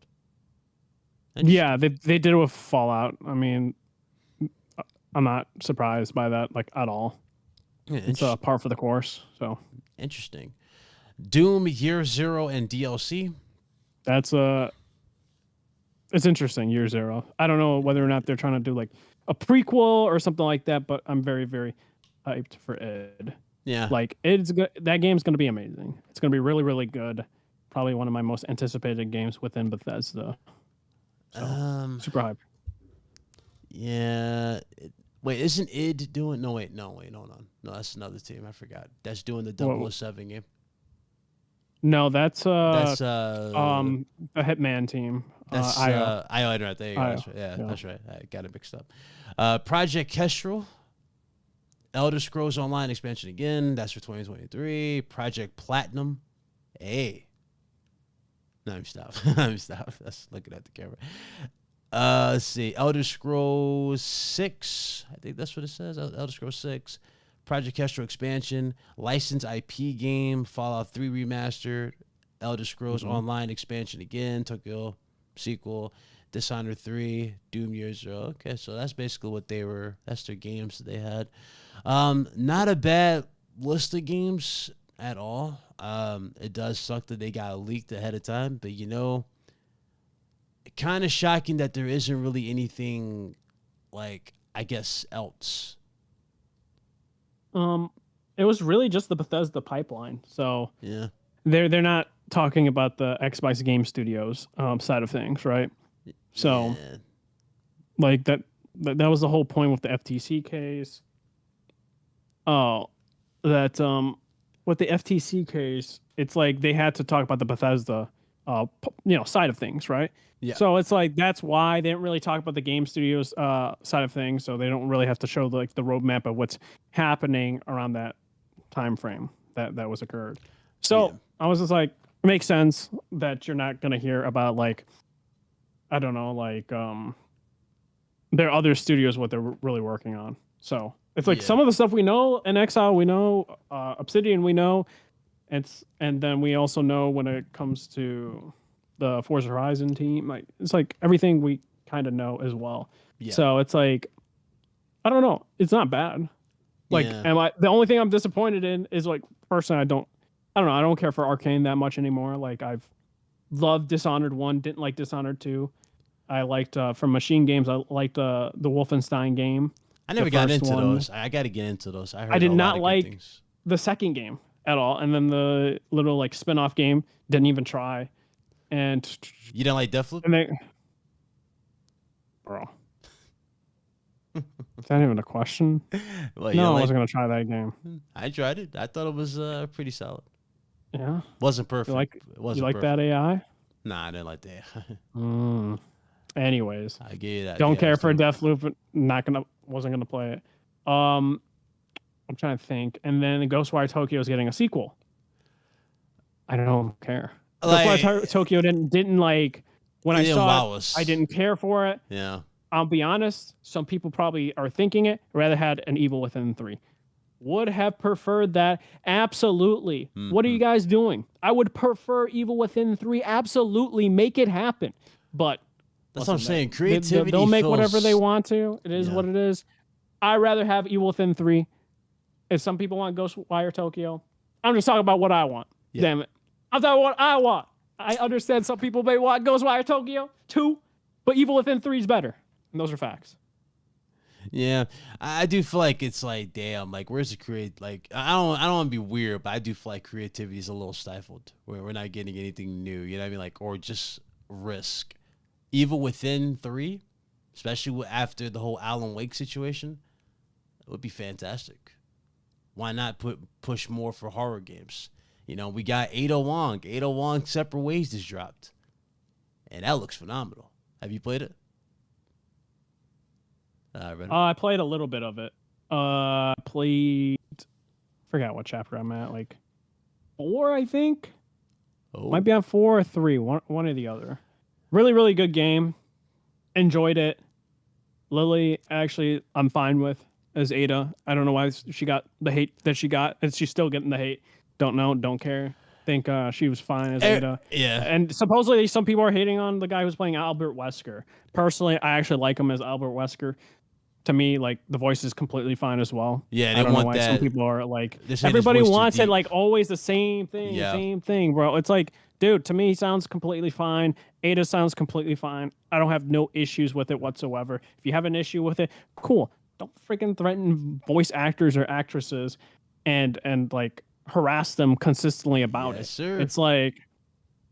B: Yeah, they did it with Fallout. I mean, I'm not surprised by that like at all. Yeah, it's par for the course. So
A: interesting. Doom Year Zero and DLC.
B: That's it's interesting. Year Zero. I don't know whether or not they're trying to do like a prequel or something like that, but I'm very, very hyped for it.
A: Yeah,
B: like it's good. That game's going to be amazing. It's going to be really, really good. Probably one of my most anticipated games within Bethesda. So, super hyped.
A: Yeah, Wait, isn't id doing? No, wait, no, no. That's another team. I forgot. That's doing the
B: Whoa.
A: 007 game.
B: No, that's
A: That's
B: the Hitman team.
A: that's
B: IO.
A: IO right there. You go.
B: IO.
A: That's right. Yeah,
B: Yeah.
A: that's right. I got it mixed up. Project Kestrel, Elder Scrolls Online expansion again. That's for 2023. Project Platinum. Hey. No, I'm stop. I'm stop. That's looking at the camera. Let's see. Elder Scrolls 6. I think that's what it says. Elder Scrolls 6. Project Kestrel expansion. Licensed IP game. Fallout 3 remastered. Elder Scrolls Online expansion again. Tokyo sequel. Dishonored 3. Doom Year Zero. Okay, so that's basically what they were. That's their games that they had. Not a bad list of games at all. It does suck that they got leaked ahead of time, but kind of shocking that there isn't really anything like, I guess, else.
B: It was really just the Bethesda pipeline. So
A: Yeah.
B: they're not talking about the Xbox Game Studios side of things, right? So
A: Yeah.
B: like that was the whole point with the FTC case. Oh, that with the FTC case, it's like they had to talk about the Bethesda side of things, right?
A: Yeah.
B: So it's like that's why they didn't really talk about the game studios side of things, so they don't really have to show like the roadmap of what's happening around that time frame that was occurred. So I was just like, it makes sense that you're not gonna hear about like, I don't know, like there are other studios what they're really working on. So it's like some of the stuff we know in Exile, we know Obsidian, we know, and then we also know when it comes to the Forza Horizon team, like it's like everything we kind of know as well. Yeah. So it's like, I don't know, it's not bad. Like, the only thing I'm disappointed in is like personally, I don't know, I don't care for Arcane that much anymore. Like I've loved Dishonored 1, didn't like Dishonored 2. I liked from Machine Games, I liked the Wolfenstein game.
A: I never got into those. I got to get into those. I
B: did not like the second game at all, and then the little like spin-off game, didn't even try. And
A: you didn't like Deathloop?
B: Bro, is that even a question?
A: Well,
B: no, I wasn't gonna try that game.
A: I tried it. I thought it was pretty solid.
B: Yeah,
A: wasn't perfect.
B: It wasn't. You like that AI?
A: Nah, I didn't like that.
B: Anyways,
A: I gave you that.
B: Don't care for Deathloop. Wasn't gonna play it. I'm trying to think. And then Ghostwire Tokyo is getting a sequel. I don't care. Like, Ghostwire Tokyo didn't like when I saw it. I didn't care for it.
A: Yeah.
B: I'll be honest. Some people probably are thinking it. Rather had an Evil Within 3. Would have preferred that. Absolutely. Mm-hmm. What are you guys doing? I would prefer Evil Within 3. Absolutely. Make it happen. But
A: that's what I'm saying. Creativity.
B: They'll make whatever they want to. It is what it is. I'd rather have Evil Within 3. If some people want Ghostwire Tokyo, I'm just talking about what I want. Yeah. Damn it. I'm talking about what I want. I understand some people may want Ghostwire Tokyo 2, but Evil Within 3 is better. And those are facts.
A: Yeah, I do feel like it's like, damn, like where's the like I don't want to be weird, but I do feel like creativity is a little stifled where we're not getting anything new, you know what I mean? Like, or just risk. Evil Within 3, especially after the whole Alan Wake situation, it would be fantastic. Why not push more for horror games? You know, we got Ada Wong. Ada Wong Separate Ways just dropped. And that looks phenomenal. Have you played it?
B: I played a little bit of it. Forgot what chapter I'm at. Like 4, I think. Oh. Might be on 4 or 3. One or the other. Really, really good game. Enjoyed it. Lily, actually, I'm fine with as Ada. I don't know why she got the hate that she got. And she's still getting the hate. Don't know. Don't care. Think she was fine as Ada.
A: Yeah.
B: And supposedly some people are hating on the guy who's playing Albert Wesker. Personally, I actually like him as Albert Wesker. To me, like the voice is completely fine as well.
A: Yeah,
B: I don't know why some people are like, everybody wants it like always the same thing, bro. It's like, dude, to me, he sounds completely fine. Ada sounds completely fine. I don't have no issues with it whatsoever. If you have an issue with it, cool. Don't freaking threaten voice actors or actresses and like harass them consistently about it.
A: Sir.
B: It's like,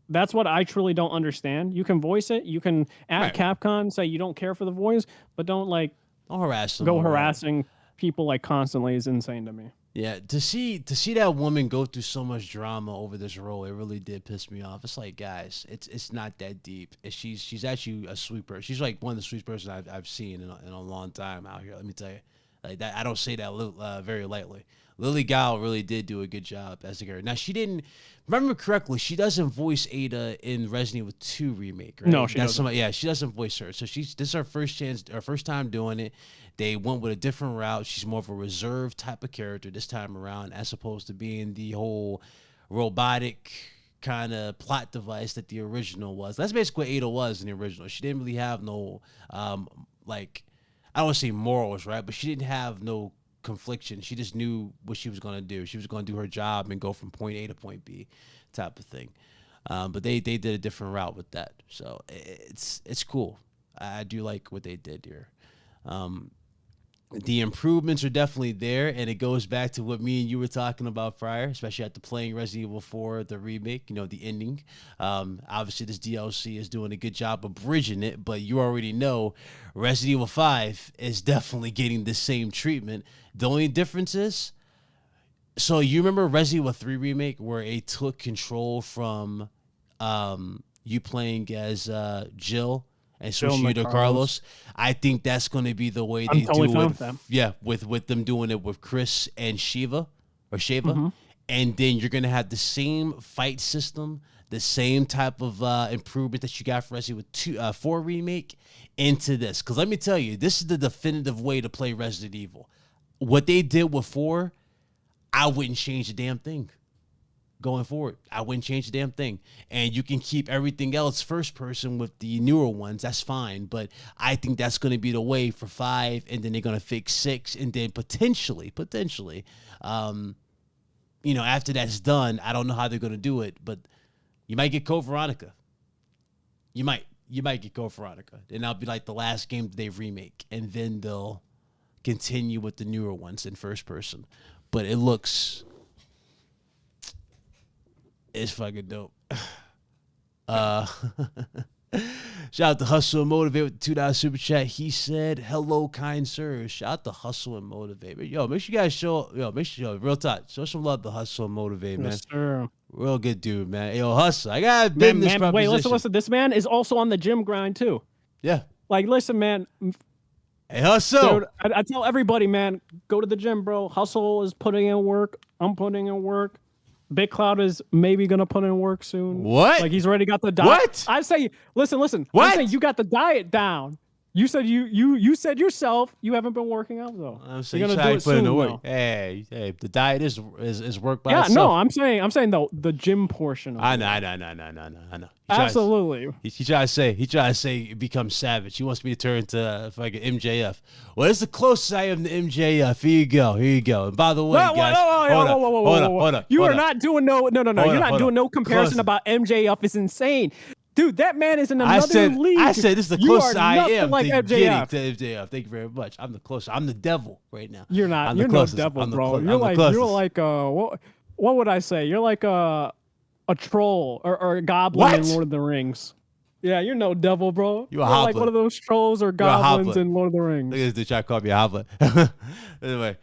B: that's what I truly don't understand. You can voice it. You can at Capcom say you don't care for the voice, but don't like
A: Don't harass them.
B: Go harassing people like constantly is insane to me.
A: Yeah, to see that woman go through so much drama over this role, it really did piss me off. It's like, guys, it's not that deep. She's actually a sweet person. She's like one of the sweetest person I've seen in a long time out here. Let me tell you, like that. I don't say that very lightly. Lily Gao really did do a good job as a character. Now, she didn't, remember correctly, she doesn't voice Ada in Resident Evil 2 remake, right?
B: No, she doesn't.
A: Yeah, she doesn't voice her. So this is her first time doing it. They went with a different route. She's more of a reserved type of character this time around, as opposed to being the whole robotic kind of plot device that the original was. That's basically what Ada was in the original. She didn't really have no, like, I don't want to say morals, right? But she didn't have no confliction. She just knew what she was going to do. She was going to do her job and go from point A to point B type of thing. But they did a different route with that. So it's cool. I do like what they did here. The improvements are definitely there, and it goes back to what me and you were talking about prior, especially after playing Resident Evil 4, the remake, the ending. Obviously, this DLC is doing a good job of bridging it, but you already know Resident Evil 5 is definitely getting the same treatment. The only difference is, so you remember Resident Evil 3 remake where it took control from you playing as Jill and switching you to Carlos? I think that's going to be the way they do it. Yeah, with them doing it with Chris and Shiva. Mm-hmm. And then you're going to have the same fight system, the same type of improvement that you got for Resident Evil 4 remake into this. Because let me tell you, this is the definitive way to play Resident Evil. What they did with 4, I wouldn't change a damn thing. Going forward, I wouldn't change the damn thing. And you can keep everything else first person with the newer ones. That's fine. But I think that's going to be the way for 5. And then they're going to fix 6. And then potentially, after that's done, I don't know how they're going to do it. But you might get Code Veronica. You might get Code Veronica. And that'll be like the last game that they remake. And then they'll continue with the newer ones in first person. But it looks... It's fucking dope. Shout out to Hustle and Motivate with the $2 super chat. He said, "Hello, kind sirs." Shout out to Hustle and Motivate. Yo, make sure you guys real talk. Show some love to Hustle and Motivate, man.
B: Yes, sir.
A: Real good dude, man. Yo, Hustle. I gotta bend this proposition.
B: Wait, listen. This man is also on the gym grind too.
A: Yeah.
B: Like, listen, man.
A: Hey, Hustle.
B: Dude, I tell everybody, man, go to the gym, bro. Hustle is putting in work. I'm putting in work. Big Cloud is maybe gonna put in work soon.
A: What?
B: Like, he's already got the diet.
A: What?
B: I say, listen.
A: What?
B: I say you got the diet down. You said you said yourself you haven't been working out though.
A: I'm saying you're gonna do it soon. The work. Hey, the diet is work by itself.
B: Yeah, no, I'm saying the gym portion of
A: I
B: it.
A: know.
B: Absolutely.
A: He tried to say become savage. He wants me to turn to fucking MJF. Well, it's the closest I am to MJF. Here you go. And by the way, guys, hold on.
B: You are not doing no. You're not doing no comparison about MJF. Is insane. Dude, that man is in another league.
A: I said this is the closest I am
B: like
A: to getting to MJF. Thank you very much. I'm the closest. I'm the devil right now.
B: You're not. You're no devil, bro. You're like what would I say? You're like a troll or a goblin in Lord of the Rings. Yeah, you're no devil, bro.
A: You're like
B: one of those trolls or goblins in Lord of the Rings.
A: Look at this dude trying to call me a hobbit. Anyway.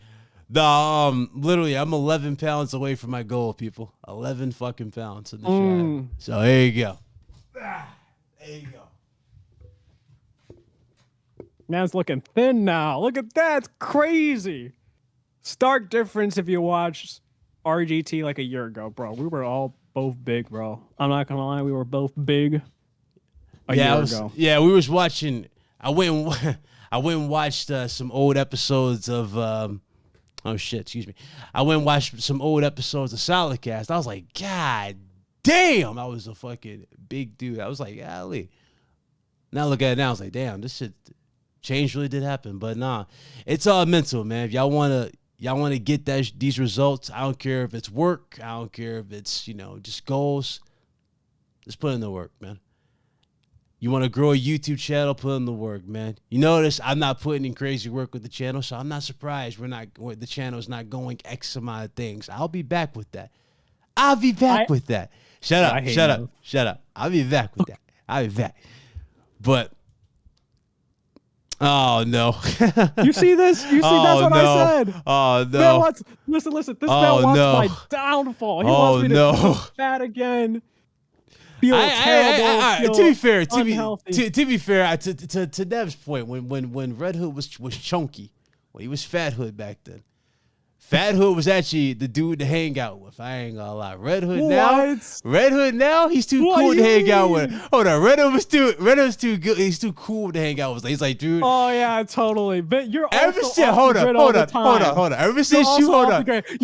A: No, literally, I'm 11 pounds away from my goal, people. 11 fucking pounds in the chat. So there you go. There you go.
B: Man's looking thin now. Look at that. It's crazy. Stark difference if you watched RGT like a year ago, bro. We were all both big, bro. I'm not going to lie. We were both big a year ago.
A: Yeah, we was watching. I went and watched some old episodes of... oh, shit. Excuse me. I went and watched some old episodes of Solidcast. I was like, God damn, I was a fucking big dude. I was like, golly. Now look at it now. I was like, damn, this shit, change really did happen. But nah, it's all mental, man. If y'all wanna get these results, I don't care if it's work, I don't care if it's just goals. Just put in the work, man. You want to grow a YouTube channel, put in the work, man. You notice I'm not putting in crazy work with the channel, so I'm not surprised the channel is not going X amount of things. I'll be back with that. With that. Shut up. I'll be back with that. I'll be back. But Oh no.
B: You see this? You see? That's what I said.
A: Oh
B: Man
A: no.
B: wants, listen. This man wants my downfall. He wants me to become fat again. Feel terrible.
A: To be fair,
B: unhealthy.
A: to be fair, to Dev's point, when Red Hood was chunky, when he was Fat Hood back then. Fat Hood was actually the dude to hang out with. I ain't gonna lie. Red Hood now, he's too cool to hang out with. Hold on, Red Hood's too good. He's too cool to hang out with. He's like, dude.
B: Oh yeah, totally. But you're
A: ever
B: also
A: since hold on. Ever since you hold on. You can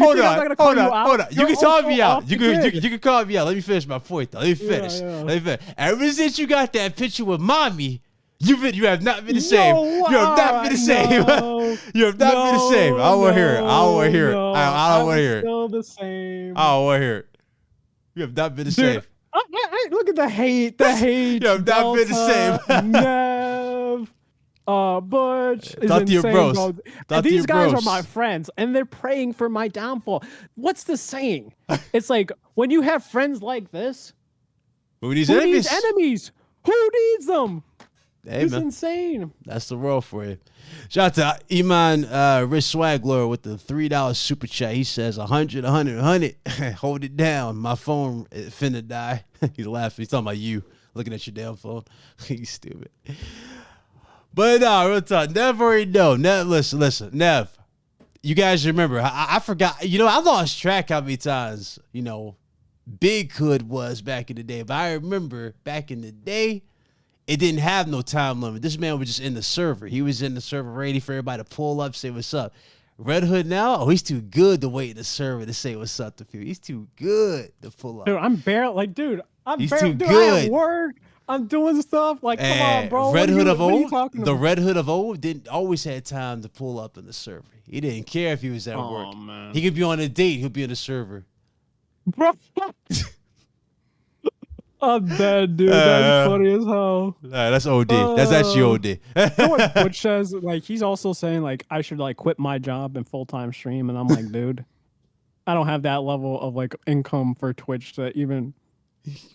A: call me out. You can call me out. Let me finish my point though. Let me finish. Ever since you got that picture with mommy. You have not been the same. You have not been the same. You have not been the same. I don't want to hear it. I don't want to hear it. I don't want to hear it.
B: Still the same.
A: I don't want to hear it. You have not been the same.
B: Look at the hate. The hate.
A: You have not been the same.
B: Nev, Butch is
A: Talk to your
B: insane,
A: bros.
B: bro. These guys are my friends, and they're praying for my downfall. What's the saying? It's like when you have friends like this.
A: Who needs
B: enemies? Who needs them?
A: Hey,
B: it's
A: man.
B: insane.
A: That's the world for you. Shout out to Iman Rich Swagler with the $3 super chat. He says 100. Hold it down. My phone is finna die. He's laughing. He's talking about you looking at your damn phone. He's stupid. But real talk. Nev already know. Nev, listen. Nev, you guys remember. I forgot. I lost track how many times, Big Hood was back in the day. But I remember back in the day, it didn't have no time limit. This man was just in the server. He was in the server ready for everybody to pull up, say what's up. Red Hood now, he's too good to wait in the server to say what's up to people. He's too good to pull up.
B: Dude, I'm barely
A: he's too good.
B: I have work. I'm doing stuff. Like, come on, bro.
A: Red Hood of old,
B: the
A: Red Hood of old didn't always had time to pull up in the server. He didn't care if he was at work.
B: Man.
A: He could be on a date. He'll be in the server.
B: Bro. I'm dead, dude. That's funny as hell.
A: That's OD. That's actually OD.
B: You know what Butch says? Like, he's also saying, like, I should, like, quit my job and full-time stream. And I'm like, dude, I don't have that level of, like, income for Twitch to even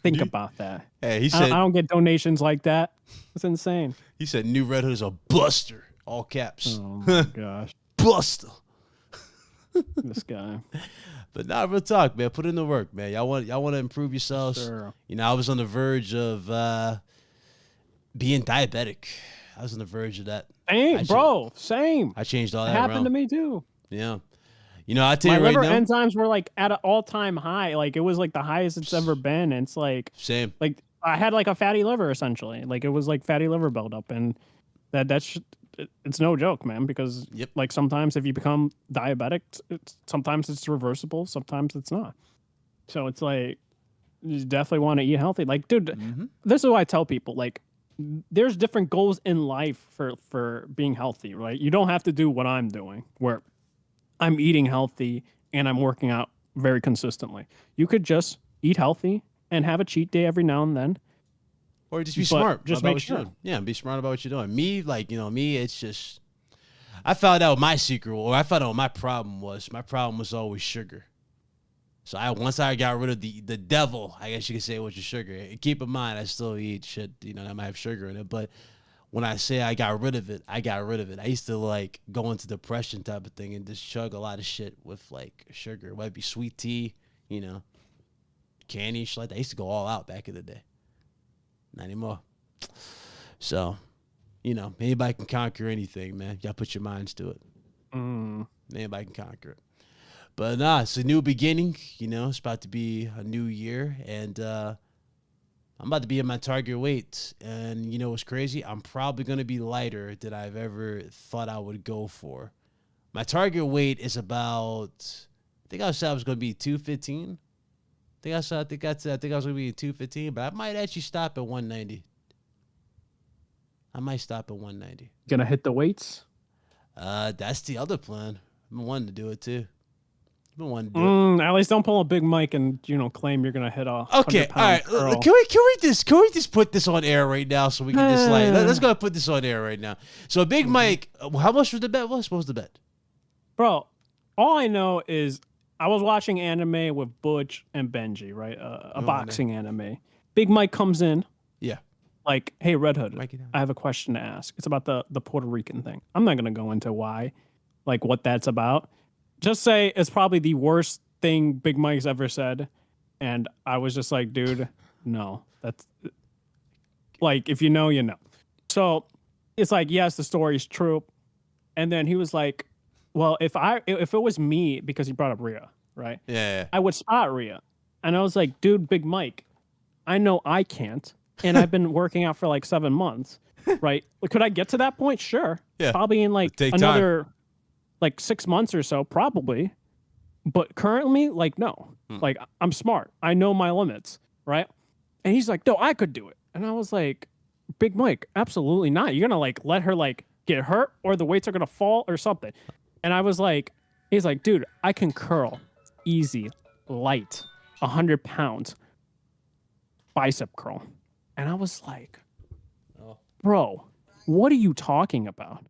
B: think about that.
A: Hey, he said,
B: I don't get donations like that. It's insane.
A: He said, New Red Hood is a buster. All caps.
B: Oh, my gosh.
A: Buster.
B: This guy.
A: But real talk, man. Put in the work, man. Y'all want to improve yourselves.
B: Sure.
A: I was on the verge of being diabetic. I was on the verge of that.
B: Same.
A: I changed all that.
B: It happened to me too.
A: Yeah. I tell you
B: my
A: right
B: liver
A: now,
B: enzymes were like at an all-time high. Like it was like the highest it's ever been. And it's like
A: same.
B: Like I had like a fatty liver essentially. Like it was like fatty liver buildup, and that's it's no joke, man. Because like sometimes if you become diabetic, sometimes it's reversible, sometimes it's not. So it's like you definitely want to eat healthy. Like, dude, this is what I tell people. Like, there's different goals in life for being healthy, right? You don't have to do what I'm doing, where I'm eating healthy and I'm working out very consistently. You could just eat healthy and have a cheat day every now and then.
A: Or just be smart.
B: Just make sure.
A: Yeah, be smart about what you're doing. Me, me, it's just, I found out my secret, or I found out what my problem was. My problem was always sugar. So once I got rid of the devil, I guess you could say, which is sugar. Keep in mind, I still eat shit, that might have sugar in it. But when I say I got rid of it, I got rid of it. I used to like go into depression type of thing and just chug a lot of shit with like sugar. Whether it be sweet tea, candy, shit like that. I used to go all out back in the day. Not anymore. So, anybody can conquer anything, man. You gotta put your minds to it. Anybody can conquer it. But it's a new beginning. It's about to be a new year, and I'm about to be in my target weight. And what's crazy? I'm probably gonna be lighter than I've ever thought I would go for. My target weight is about, I think I said I was gonna be 215. I think I was gonna be 215, but I might actually stop at 190. I might stop at 190.
B: Gonna hit the weights?
A: That's the other plan. I've been wanting to do it too. At
B: least don't pull a big mic and claim you're gonna hit a
A: okay. All right,
B: curl.
A: Can we just put this on air right now so we can just let's go put this on air right now. So Big Mike, how much was the bet? What was the bet?
B: Bro, all I know is I was watching anime with Butch and Benji, right? A boxing anime. Big Mike comes in.
A: Yeah.
B: like, hey, Red Hood,
A: Mic it down.
B: I have a question to ask. It's about the Puerto Rican thing. I'm not gonna go into why, like what that's about. Just say it's probably the worst thing Big Mike's ever said. And I was just like, dude, no, that's like, if you know, you know. So it's like, yes, the story's true. And then he was like, well, if it was me, because he brought up Rhea, right?
A: Yeah.
B: I would spot Rhea. And I was like, dude, Big Mike, I know I can't. And I've been working out for like 7 months, right? Could I get to that point? Sure.
A: Yeah.
B: Probably in like another like 6 months or so, probably. But currently, like, no. Like, I'm smart. I know my limits, right? And he's like, no, I could do it. And I was like, Big Mike, absolutely not. You're gonna like let her like get hurt, or the weights are gonna fall or something. And I was like, he's like, dude, I can curl easy, light, 100 pounds, bicep curl. And I was like, bro, what are you talking about?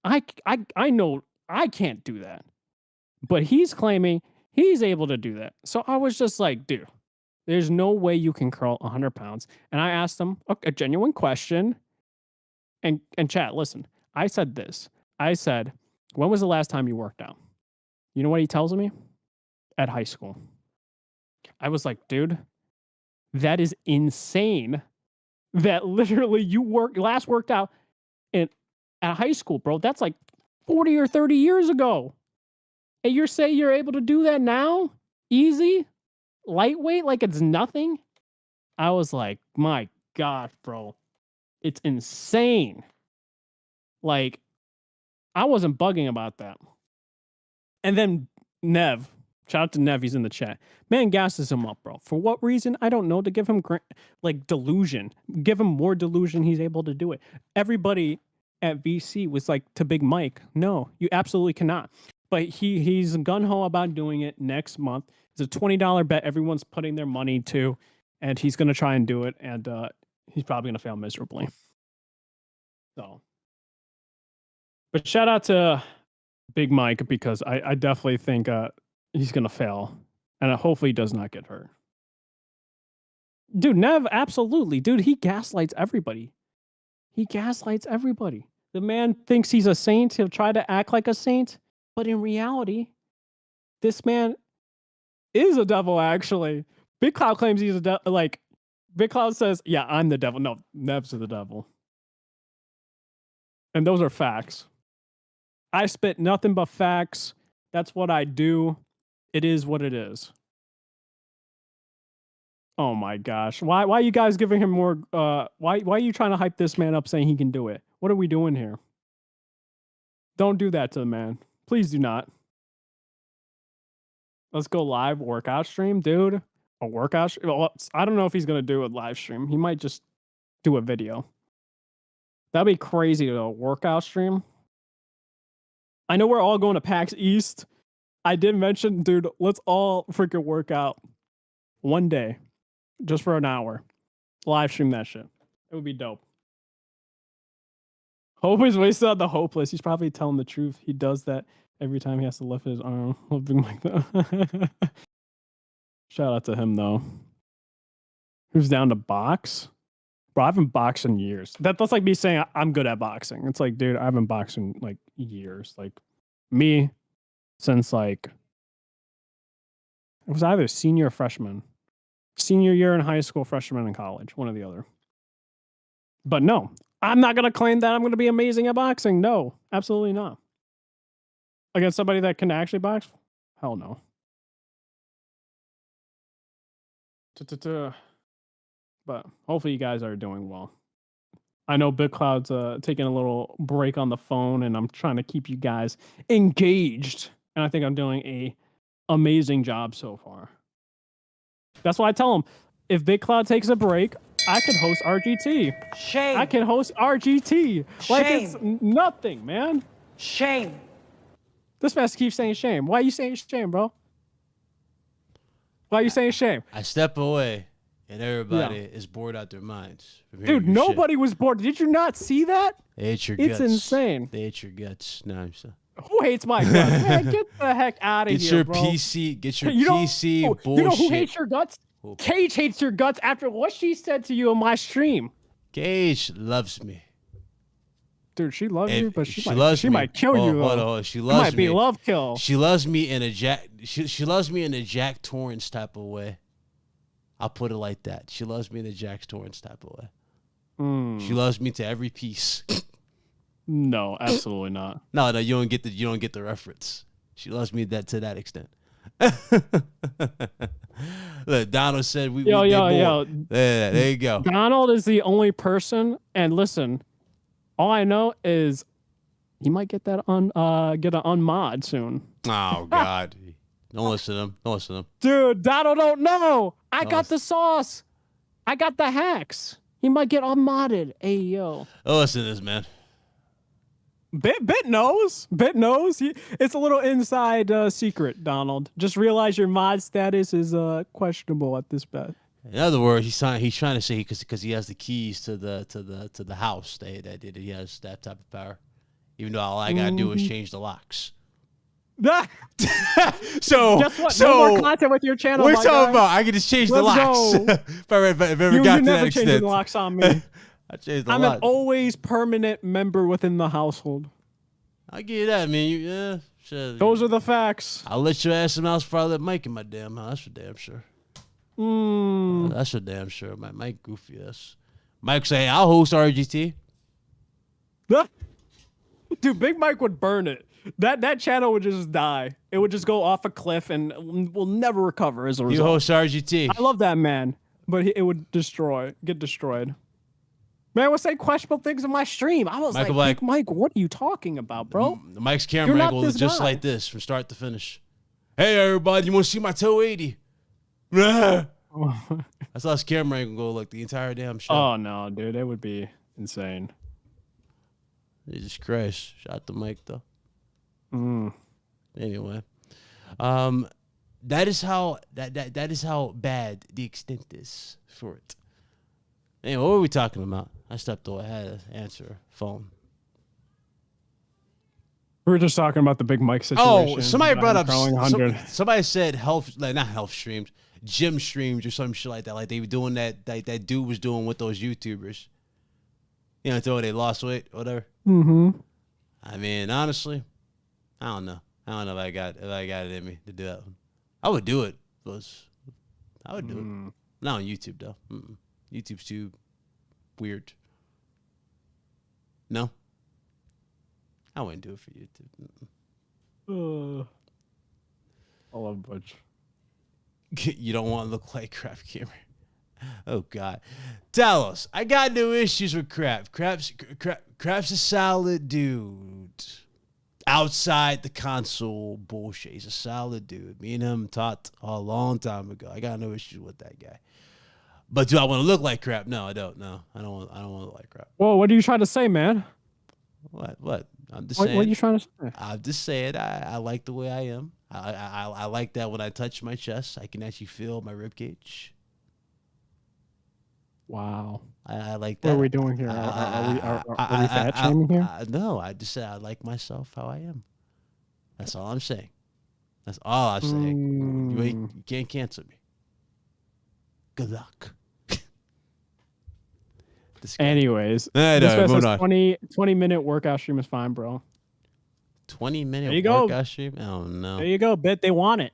B: I know I can't do that. But he's claiming he's able to do that. So I was just like, dude, there's no way you can curl 100 pounds. And I asked him a genuine question. And chat, listen, I said this. I said, when was the last time you worked out? You know what he tells me? At high school. I was like, dude, that is insane. That literally you last worked out at high school, bro. That's like 40 or 30 years ago. And you're saying you're able to do that now? Easy? Lightweight? Like it's nothing? I was like, my God, bro. It's insane. Like, I wasn't bugging about that. And then Nev, shout out to Nev, he's in the chat. Man gasses him up, bro. For what reason? I don't know. To give him like delusion. Give him more delusion he's able to do it. Everybody at VC was like to Big Mike, no, you absolutely cannot. But he's gung-ho about doing it next month. It's a $20 bet everyone's putting their money to, and he's going to try and do it, and he's probably going to fail miserably. So, but shout out to Big Mike, because I definitely think he's going to fail, and hopefully he does not get hurt. Dude, Nev, absolutely. Dude, he gaslights everybody. He gaslights everybody. The man thinks he's a saint. He'll try to act like a saint. But in reality, this man is a devil, actually. Big Cloud claims he's a devil. Like, Big Cloud says, yeah, I'm the devil. No, Nev's the devil. And those are facts. I spit nothing but facts. That's what I do. It is what it is. Oh my gosh. Why are you guys giving him more? Why are you trying to hype this man up saying he can do it? What are we doing here? Don't do that to the man. Please do not. Let's go live workout stream, dude. A workout stream? Well, I don't know if he's going to do a live stream. He might just do a video. That'd be crazy to a workout stream. I know we're all going to PAX East. I did mention, dude, let's all freaking work out one day. Just for an hour. Live stream that shit. It would be dope. Hope is wasted on the hopeless. He's probably telling the truth. He does that every time he has to lift his arm. Something like that. Shout out to him, though. Who's down to box? Bro, I haven't boxed in years. That's like me saying I'm good at boxing. It's like, dude, I haven't boxed in like years. Like me since like it was either senior or freshman. Senior year in high school, freshman in college. One or the other. But no, I'm not going to claim that I'm going to be amazing at boxing. No, absolutely not. Against somebody that can actually box? Hell no. But hopefully you guys are doing well. I know Big Cloud's taking a little break on the phone, and I'm trying to keep you guys engaged. And I think I'm doing a amazing job so far. That's why I tell him, if Big Cloud takes a break, I could host RGT.
C: Shame.
B: I can host RGT. Like it's nothing, man.
C: Shame.
B: This man keeps saying shame. Why are you saying shame, bro? Why are you saying shame?
A: I step away, and everybody is bored out their minds.
B: Dude, nobody was bored. Did you not see that?
A: They ate your guts.
B: It's insane.
A: They ate your guts. No, I'm sorry.
B: Who hates my guts? Man, get the heck out of here, bro.
A: Get your PC bullshit.
B: You know who hates your guts? Cage hates your guts after what she said to you on my stream.
A: Gage loves me.
B: Dude, she loves you, but she
A: me.
B: might kill you.
A: Hold on. She loves me.
B: It might be love kill.
A: She loves me in a She loves me in a Jack Torrance type of way. I'll put it like that. She loves me in a Jack Torrance type of way. She loves me to every piece.
B: No, absolutely not.
A: No, you don't get the reference. She loves me to that extent. Look, Donald said
B: yo.
A: Yeah, there you go.
B: Donald is the only person, and listen, all I know is he might get that get an unmod soon.
A: Oh God. Don't listen to him.
B: Dude, Donald don't know. I got the sauce. I got the hacks. He might get unmodded. Hey, yo.
A: Oh, listen to this, man.
B: Bit knows. It's a little inside secret, Donald. Just realize your mod status is questionable at this bet.
A: In other words, he's trying to say because he has the keys to the house that he has that type of power. Even though all I gotta do is change the locks. So
B: guess what? No more content with your channel.
A: We're talking about I can just change the locks. if I ever got to that extent.
B: Changing the locks on me.
A: I changed the
B: I'm
A: lock.
B: an always permanent member within the household.
A: I get that, man. Yeah, sure.
B: Those are the facts.
A: I'll let you ask him else before I let Mike in my damn house. That's for damn sure. That's for damn sure. Mike goofy ass. Mike say, hey, I'll host RGT.
B: Dude, Big Mike would burn it. That channel would just die. It would just go off a cliff and will never recover as a result.
A: You host RGT.
B: I love that man, but it would get destroyed. Man was saying questionable things in my stream. I was Michael like, Big Mike, what are you talking about, bro?
A: Mike's camera angle is just like this from start to finish. Hey, everybody, you want to see my 280? I saw his camera angle go like the entire damn show.
B: Oh, no, dude. It would be insane.
A: Jesus Christ. Shout out to Mike, though. Anyway, that is how bad the extent is for it. Anyway, what were we talking about? I stepped away. I had to answer phone.
B: We were just talking about the Big Mike situation.
A: Oh, somebody brought up. Somebody said not health streams, gym streams or some shit like that. Like they were doing that. That dude was doing with those YouTubers. You know, until they lost weight, whatever. I mean, honestly, I don't know. I don't know if I got it in me to do that. I would do it. I would do it. Not on YouTube though. YouTube's too weird. No, I wouldn't do it for YouTube.
B: I love Butch.
A: You don't want to look like Crap Gamer. Oh God, Talos, I got no issues with Crap. Crap's a solid dude. Outside the console bullshit, he's a solid dude. Me and him talked a long time ago. I got no issues with that guy. But do I want to look like Crap? No, I don't. No, I don't want to look like Crap.
B: Well, what are you trying to say, man?
A: What? I'm just saying.
B: What are you trying to say?
A: I'm just saying. I like the way I am. I like that when I touch my chest, I can actually feel my rib cage.
B: Wow.
A: I like that.
B: What are we doing here? Are we fat shaming here?
A: No, I just said I like myself how I am. That's all I'm saying. That's all I'm saying. You can't cancel me. Good luck.
B: Anyways,
A: this
B: 20-minute workout stream is fine, bro.
A: 20-minute workout stream? Oh, no.
B: There you go, Bit. They want it.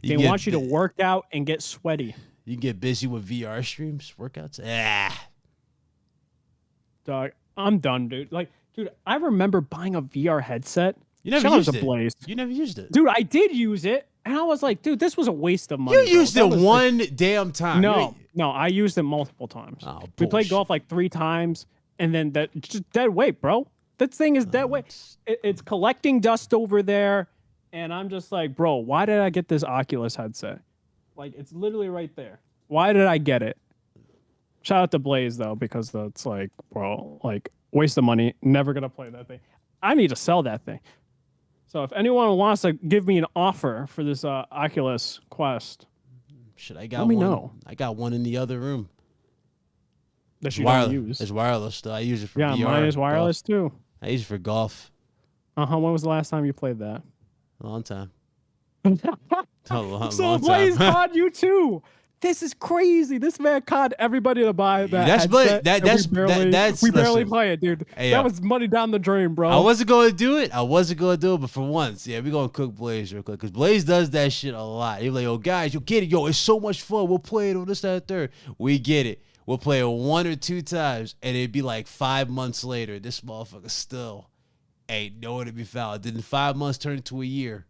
B: They want you to work out and get sweaty.
A: You get busy with VR streams, workouts?
B: Dog, I'm done, dude. Like, dude, I remember buying a VR headset.
A: You never used it. You never used it.
B: Dude, I did use it. And I was like, dude, this was a waste of money.
A: You used it one damn time.
B: No, I used it multiple times.
A: Oh,
B: we played golf like 3 times, and then just dead weight, bro. That thing is dead weight. It's collecting dust over there, and I'm just like, bro, why did I get this Oculus headset? Like, it's literally right there. Why did I get it? Shout out to Blaze, though, because it's like, bro, like, waste of money. Never going to play that thing. I need to sell that thing. So if anyone wants to give me an offer for this Oculus Quest, let me know.
A: I got one in the other room.
B: That you don't use.
A: It's wireless, though. I use it for VR.
B: Yeah, mine is wireless, too.
A: I use it for golf.
B: When was the last time you played that?
A: A long time.
B: So Blaze caught you, too. this is crazy. This man caught everybody to buy that.
A: That's
B: headset,
A: that's
B: we barely
A: listen,
B: play it, dude.
A: hey,
B: that was money down the drain, bro.
A: I wasn't going to do it. But for once, yeah, we're going to cook Blaze real quick. Because Blaze does that shit a lot. He's like, yo, guys, you get it. Yo, it's so much fun. We'll play it on this, that, third. We get it. We'll play it 1 or 2 times. And it'd be like 5 months later, this motherfucker still ain't nowhere to be found. Then 5 months turn into a year.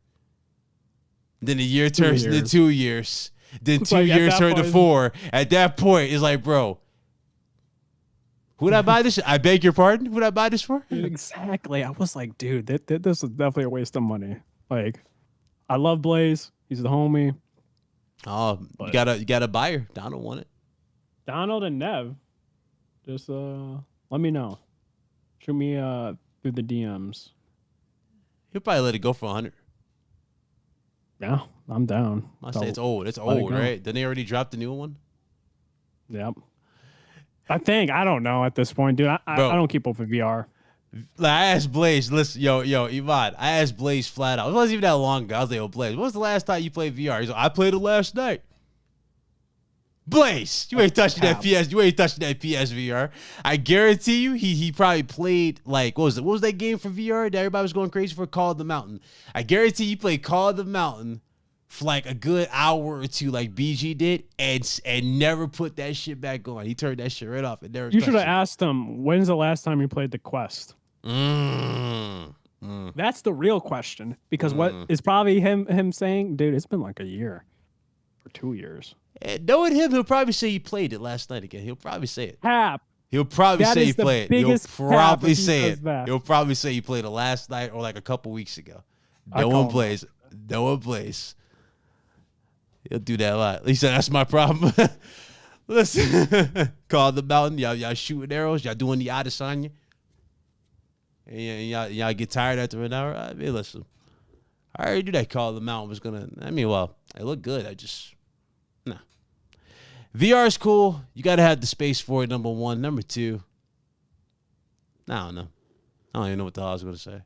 A: Then a year turns into 2 years. Then it's 2 years turn to 4. At that point, it's like, bro, who'd I buy this? I beg your pardon? Who'd I buy this for?
B: Exactly. I was like, dude, this is definitely a waste of money. Like, I love Blaze. He's the homie.
A: Oh, you got a buyer. Donald want it.
B: Donald and Nev, just let me know. Shoot me through the DMs.
A: He'll probably let it go for 100.
B: Yeah, I'm down.
A: I say it's old. It's old, right? Didn't they already drop the new one?
B: Yep. I don't know at this point, dude. I don't keep up with VR.
A: Like, I asked Blaze, listen, yo, Ivan, I asked Blaze flat out. It wasn't even that long ago. I was like, yo, Blaze, when was the last time you played VR? He's like, I played it last night. Blaze, you ain't touching that PS. You ain't touching that PSVR. I guarantee you, he probably played like what was that game for VR that everybody was going crazy for? Call of the Mountain. I guarantee you played Call of the Mountain for like a good hour or two, like BG did, and never put that shit back on. He turned that shit right off and never.
B: You should have asked him, when's the last time you played the Quest? That's the real question, because what is probably him saying, dude, it's been like a year or 2 years.
A: And knowing him, he'll probably say he played it last night again. He'll probably say it.
B: Cap.
A: He'll probably say he played it. He'll probably say it.
B: That.
A: He'll probably say he played it last night or like a couple weeks ago. No one plays. No one plays. He'll do that a lot. He said, that's my problem. Listen, Call the Mountain. Y'all shooting arrows. Y'all doing the Adesanya. And y'all get tired after an hour. I mean, listen. I already knew that Call the Mountain was going to. I mean, well, it looked good. No. VR is cool. You got to have the space for it, number one. Number two, I don't know. I don't even know what the hell I was going to say.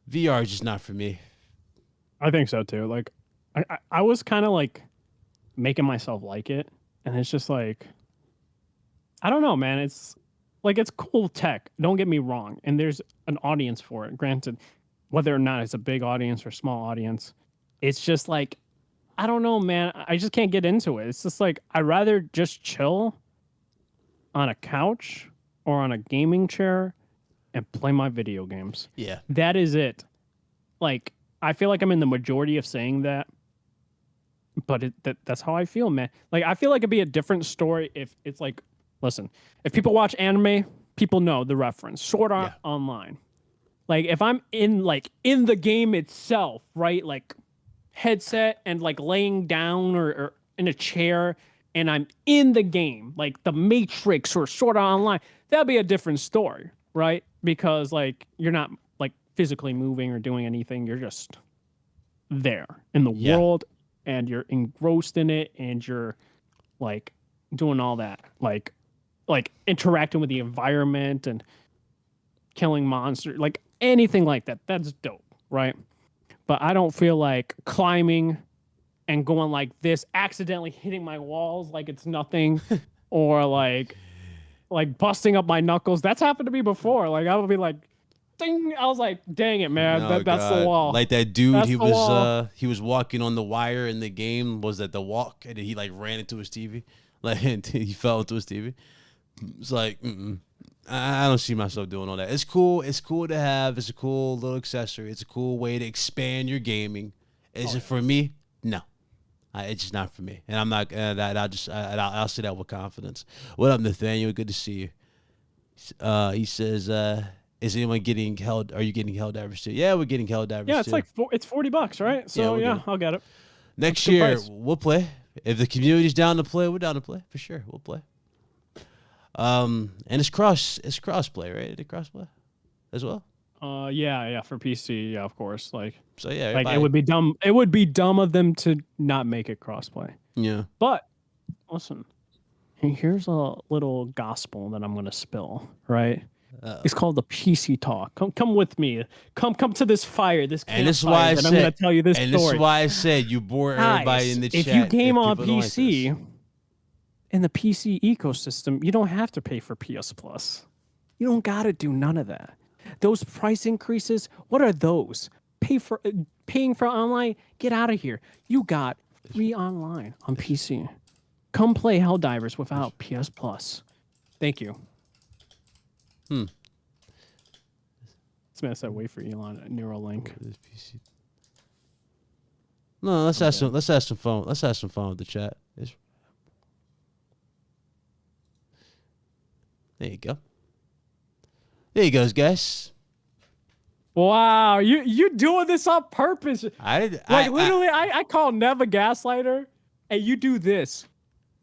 A: VR is just not for me.
B: I think so, too. Like, I was kind of, like, making myself like it. And it's just, like, I don't know, man. It's, like, it's cool tech. Don't get me wrong. And there's an audience for it. Granted, whether or not it's a big audience or small audience, it's just, like, I don't know, man. I just can't get into it. It's just like, I'd rather just chill on a couch or on a gaming chair and play my video games.
A: Yeah.
B: That is it. Like, I feel like I'm in the majority of saying that, but that's how I feel, man. Like, I feel like it'd be a different story if it's like, listen, if people watch anime, people know the reference. Sword Art Online. Like, if I'm in the game itself, right? Like, headset and like laying down or in a chair and I'm in the game, like the Matrix or Sword Art Online, that'd be a different story, right? Because like you're not like physically moving or doing anything, you're just there in the world and you're engrossed in it and you're like doing all that, like interacting with the environment and killing monsters, like anything like that. That's dope, right? But I don't feel like climbing and going like this, accidentally hitting my walls like it's nothing, or like busting up my knuckles. That's happened to me before. Like I would be like, ding. I was like, dang it, man. That's the wall.
A: Like that dude, he was walking on the wire in the game. Was that the walk? And then he like ran into his TV. Like he fell into his TV. It's like, I don't see myself doing all that. It's cool. It's cool to have. It's a cool little accessory. It's a cool way to expand your gaming. Is it for me? No, it's just not for me. And I'm not. I'll say that with confidence. What up, Nathaniel? Good to see you. He says, "Is anyone getting held? Are you getting held divers too?" Yeah, we're getting held divers.
B: Yeah, it's
A: too.
B: Like it's $40, right? So yeah, I'll get it.
A: Next year we'll play. If the community's down to play, we're down to play for sure. We'll play. And it's crossplay, right? Is it crossplay as well?
B: Yeah, for PC, yeah, of course. Like,
A: so yeah,
B: like it would be dumb. It would be dumb of them to not make it crossplay.
A: Yeah.
B: But listen, here's a little gospel that I'm gonna spill, right? It's called the PC talk. Come with me. Come to this fire. This
A: and this is why I
B: I'm
A: said.
B: gonna tell you this
A: and
B: story.
A: this is why I said you bore everybody in the chat.
B: If you game on
A: people don't like
B: PC,
A: this.
B: in the PC ecosystem, you don't have to pay for PS Plus. You don't gotta do none of that. Those price increases, what are those? Paying for online? Get out of here. You got free online on PC. Come play Helldivers without PS Plus. Thank you. This man said wait for Elon Neuralink.
A: No, let's have some fun. Let's have some fun with the chat. There you go. There you goes, guys.
B: Wow, you doing this on purpose?
A: Literally,
B: I call Nev a gaslighter, and you do this.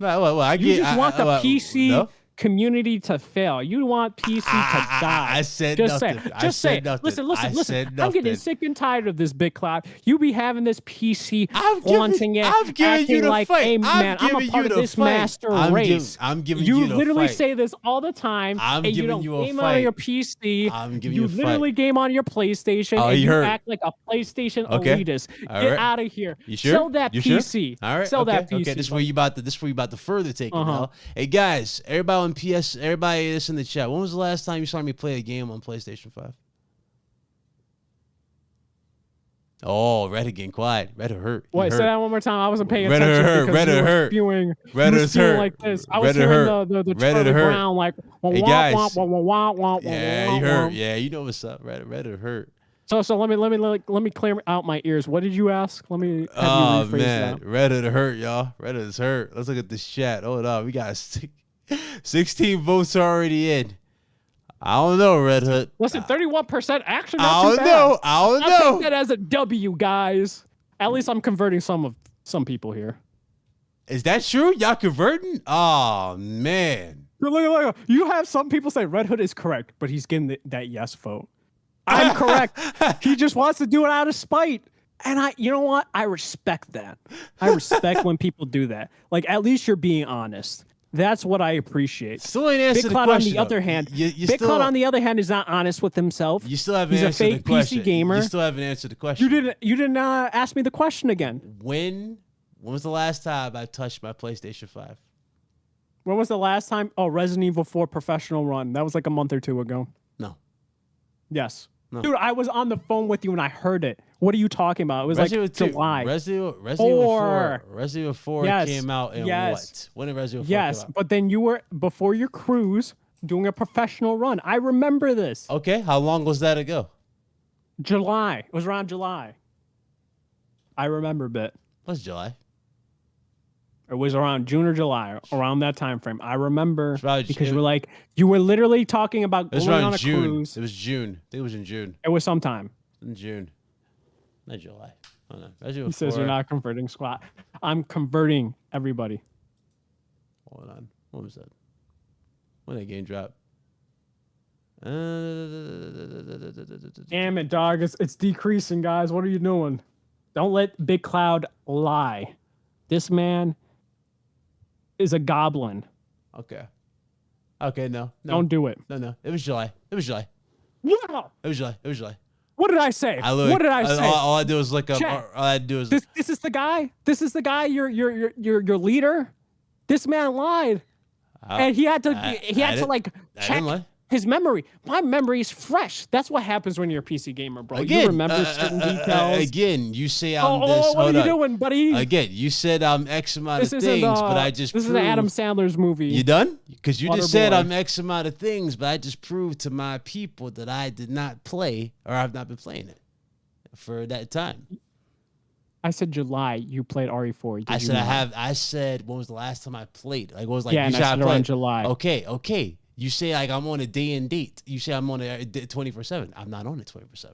A: I
B: You just want the PC community to fail. You want PC to die.
A: I said
B: just
A: nothing.
B: Say, just say. Listen. I'm getting sick and tired of this big cloud. You be having this PC flaunting it,
A: I'm giving you the
B: like,
A: fight.
B: hey man, I'm a part of this master race.
A: I'm giving you the fight.
B: You literally say this all the time, and you don't game on your PC.
A: I'm giving you a fight.
B: You literally game on your PlayStation, and you act like a PlayStation elitist. Get out of here.
A: You sure?
B: Sell that PC.
A: All right.
B: Sell that PC.
A: Okay. This is where you about to further take it now. Hey guys, everybody on PS, everybody that's in the chat. When was the last time you saw me play a game on PlayStation 5? Oh, Reddit getting quiet. Reddit hurt.
B: Wait, say that one more time. I wasn't paying
A: Reddit
B: attention.
A: Hurt. Reddit hurt. Reddit's hurt.
B: Like this. I was hearing the Charlie Brown like.
A: Hey guys. Yeah, you hurt. Yeah, you know what's up. Reddit hurt.
B: So let me clear out my ears. What did you ask? Let me have you rephrase that.
A: Reddit hurt, y'all. Reddit is hurt. Let's look at this chat. Hold on. We got 16 votes already in. I don't know, Red Hood.
B: Listen, 31% action.
A: I don't know.
B: I'll take that as a W, guys. At least I'm converting some people here.
A: Is that true? Y'all converting? Oh man.
B: Look. You have some people say Red Hood is correct, but he's getting that yes vote. I'm correct. He just wants to do it out of spite. And you know what? I respect that. I respect when people do that. Like, at least you're being honest. That's what I appreciate.
A: Still ain't answered
B: Big
A: the
B: Cloud
A: question.
B: On the other hand,
A: Big
B: Cloud on the other hand is not honest with himself.
A: You still haven't
B: answered
A: the question.
B: He's a fake PC gamer.
A: You still haven't answered the question.
B: You didn't ask me the question again.
A: When was the last time I touched my PlayStation 5?
B: When was the last time? Oh, Resident Evil 4 professional run. That was like a month or two ago.
A: No.
B: Yes.
A: No.
B: Dude, I was on the phone with you and I heard it. What are you talking about? It was
A: Resident
B: like July.
A: Resident Evil 4 came out in what? When did Resident Evil 4 come out?
B: But then you were, before your cruise, doing a professional run. I remember this.
A: Okay, how long was that ago?
B: July. It was around July. I remember a bit.
A: What's July?
B: It was around June or July, around that time frame. I remember because you were literally talking about going on a cruise.
A: It was June. I think it was in June.
B: It was sometime.
A: In June. Not July. Oh, no.
B: He says you're not converting squat. I'm converting everybody.
A: Hold on. What was that? When that game dropped?
B: Damn it, dog. It's decreasing, guys. What are you doing? Don't let Big Cloud lie. This man is a goblin.
A: Okay, no.
B: Don't do it.
A: No. It was July.
B: Wow.
A: It was July.
B: What did I say? What did I say?
A: All I do is look up. All I do is
B: this is the guy. This is the guy. Your leader. This man lied, and he had to check his memory. My memory is fresh. That's what happens when you're a PC gamer, bro.
A: Again,
B: you remember certain details.
A: Again, you say I'm this.
B: What are you doing, buddy?
A: Again, you said I'm X amount of things, but I just
B: This is Adam Sandler's movie.
A: You done? Because you just said I'm X amount of things, but I just proved to my people that I did not play, or I've not been playing it for that time.
B: I said July. You played RE4.
A: I said I have. I said when was the last time I played? Like what was like?
B: Yeah,
A: you
B: and I said around July.
A: Okay. You say like I'm on a day and date. You say I'm on a 24/7. I'm not on it 24/7.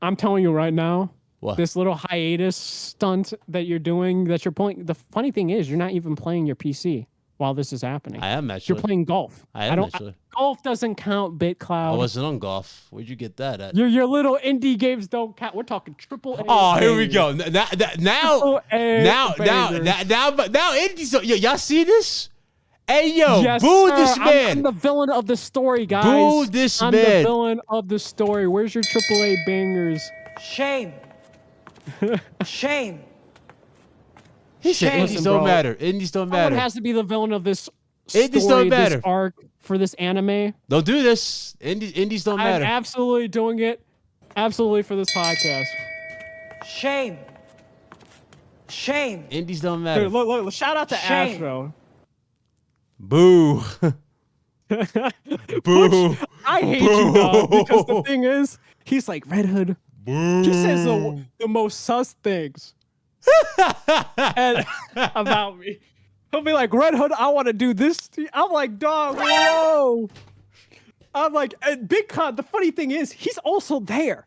B: I'm telling you right now,
A: what?
B: This little hiatus stunt that you're doing, that you're playing. The funny thing is, you're not even playing your PC while this is happening.
A: I am actually.
B: You're playing golf. Golf doesn't count, BitCloud.
A: I wasn't on golf. Where'd you get that at?
B: Your little indie games don't count. We're talking AAA.
A: Oh, here we go. Now, indie. So, y'all see this? Hey, yo,
B: Yes,
A: boo
B: sir.
A: this man.
B: I'm the villain of the story, guys.
A: Boo this
B: I'm
A: man.
B: the villain of the story. Where's your AAA bangers?
C: Shame. Shame.
A: He said
C: Shame.
A: indies don't matter. Indies don't
B: Someone
A: matter.
B: has to be the villain of this
A: Indies
B: story,
A: don't matter.
B: this arc for this anime.
A: Don't do this. Indies don't
B: I'm
A: matter.
B: absolutely doing it. Absolutely for this podcast.
C: Shame. Shame.
A: Indies don't matter.
B: Dude, look, shout out to
C: Shame.
B: Astro.
A: Boo. Boo.
B: I hate you, dog, because the thing is, he's like, Red Hood.
A: Boo.
B: He says the most sus things and, about me. He'll be like, Red Hood, I want to do this. I'm like, dog, whoa. I'm like, and Big Con, the funny thing is, he's also there.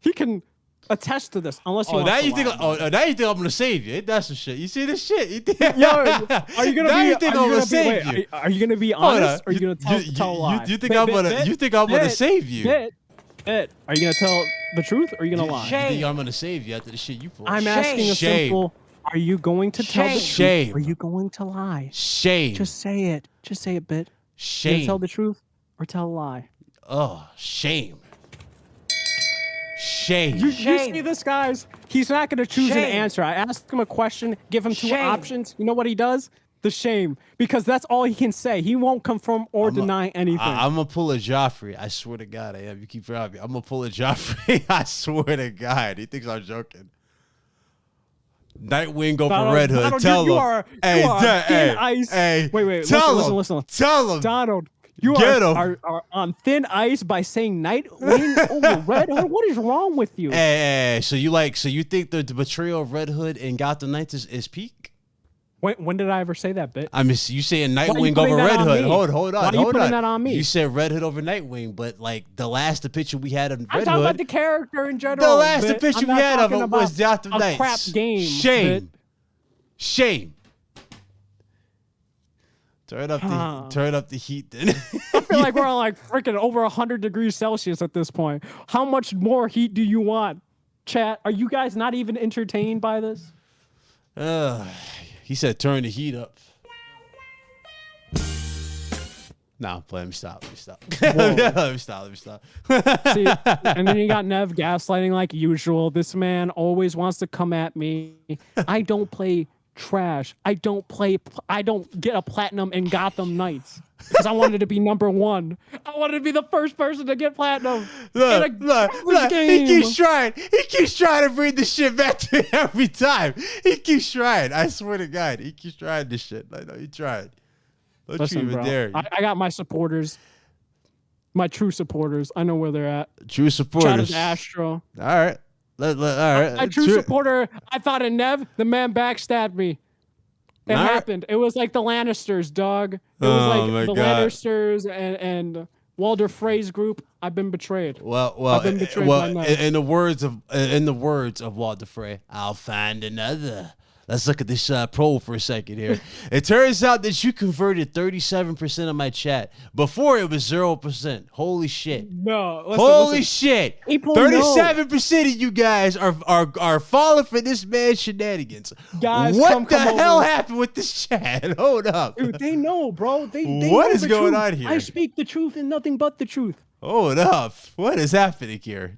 B: He can attest to this, unless he wants
A: now
B: to
A: you think?
B: lie.
A: Now you think I'm gonna save you? Ain't that some shit? You see this shit? You think,
B: Yo, are you gonna
A: now
B: be?
A: you think
B: are
A: I'm
B: you
A: gonna
B: gonna
A: save
B: be,
A: you?
B: Are you gonna be
A: Hold
B: honest?
A: on.
B: Or are you gonna tell a lie?
A: You think I'm gonna? You think I'm gonna save you?
B: Are you gonna tell the truth or are you gonna lie?
A: You
C: Shame.
A: think I'm gonna save you after the shit you pulled?
B: I'm asking a
A: Shame.
B: simple. Are you going to tell the truth?
A: Shame.
B: Or are you going to lie?
A: Shame.
B: Just say it. Just say it, Bit. You
A: Shame.
B: gonna tell the truth or tell a lie?
A: Oh, shame. Shame.
B: You
C: Shame.
B: see this, guys? He's not going to choose an
C: Shame.
B: answer. I ask him a question, give him two
C: Shame.
B: options. You know what he does? The shame. Because that's all he can say. He won't confirm or deny anything.
A: I'm gonna pull a Joffrey. I swear to God, I am. You keep robbing me. I'm gonna pull a Joffrey. I swear to God. He thinks I'm joking. Nightwing go for
B: Donald,
A: Red Hood.
B: Donald,
A: Tell
B: you
A: him.
B: are
A: Hey,
B: on
A: hey,
B: thin ice.
A: hey.
B: Wait.
A: Tell him.
B: Listen.
A: Tell him.
B: Donald, you
A: Get
B: are on thin ice by saying Nightwing over Red Hood. What is wrong with you?
A: Hey, so you think the betrayal of Red Hood and Gotham Knights is peak?
B: When did I ever say that, Bit?
A: I mean, you saying
B: Why are you
A: Nightwing
B: putting
A: over
B: that
A: Red
B: on
A: Hood.
B: me?
A: Hold on.
B: Why are you putting that on me?
A: You said Red Hood over Nightwing, but like the last depiction we had of
B: I'm
A: Red
B: talking about
A: Hood,
B: the character in general.
A: the last
B: Bit.
A: depiction
B: I'm
A: we
B: not
A: had of
B: talking
A: him was
B: about
A: Gotham
B: a
A: Knights.
B: crap game.
A: Shame.
B: Bit.
A: Shame. Turn up the heat then.
B: I feel like we're on like freaking over 100 degrees Celsius at this point. How much more heat do you want? Chat, are you guys not even entertained by this?
A: He said turn the heat up. Nah, I'm playing. Let me stop. Let me stop.
B: See, and then you got Nev gaslighting like usual. This man always wants to come at me. I don't play trash. I don't get a platinum in Gotham Knights because I wanted to be #1. I wanted to be the first person to get platinum.
A: Look.
B: Game.
A: He keeps trying to bring this shit back to me every time. He keeps trying. I swear to God, he keeps trying this shit. I know he tried. Don't
B: Listen,
A: you even
B: bro,
A: dare.
B: I got my supporters, my true supporters. I know where they're at.
A: True supporters.
B: Shout out to Astro.
A: All right. All right.
B: My true supporter, I thought of Nev, the man backstabbed me. It happened. It was like the Lannisters, dog. It was like the Lannisters and Walder Frey's group. I've been betrayed.
A: I've
B: been betrayed by Nev.
A: in the words of Walter Frey, I'll find another. Let's look at this pro for a second here. It turns out that you converted 37% of my chat. Before it was 0%. Holy shit.
B: No.
A: Holy shit.
B: People
A: 37% of you guys are falling for this man's shenanigans.
B: Guys,
A: what the
B: come
A: hell
B: over.
A: happened with this chat? Hold up.
B: Dude, they know, bro. They
A: What
B: know
A: is
B: the
A: going
B: truth.
A: on here?
B: I speak the truth and nothing but the truth.
A: Hold up. What is happening here?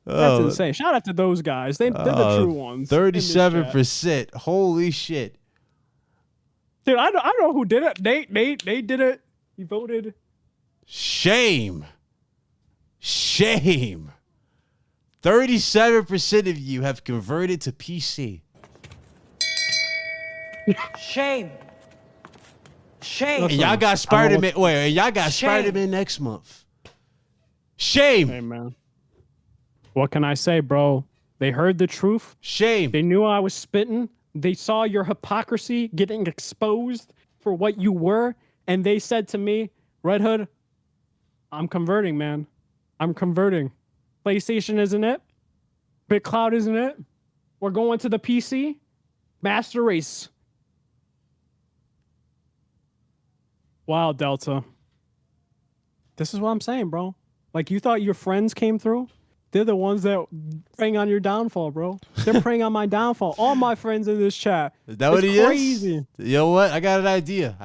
B: That's insane. Shout out to those guys. They're the true ones.
A: 37%. Holy shit.
B: Dude, I know who did it. Nate did it. He voted.
A: Shame. 37% of you have converted to PC.
C: Shame.
A: And y'all got Spider-Man. And y'all got
C: Shame.
A: Spider-Man next month. Shame.
B: Hey, man. What can I say, bro? They heard the truth.
A: Shame.
B: They knew I was spitting. They saw your hypocrisy getting exposed for what you were. And they said to me, Red Hood, I'm converting, man. I'm converting. PlayStation isn't it? Big Cloud isn't it? We're going to the PC. Master Race. Wow, Delta. This is what I'm saying, bro. Like, you thought your friends came through? They're the ones that bring on your downfall, bro. They're preying on my downfall. All my friends in this chat.
A: Is that what
B: It's
A: he
B: crazy.
A: is? You know what? I got an idea.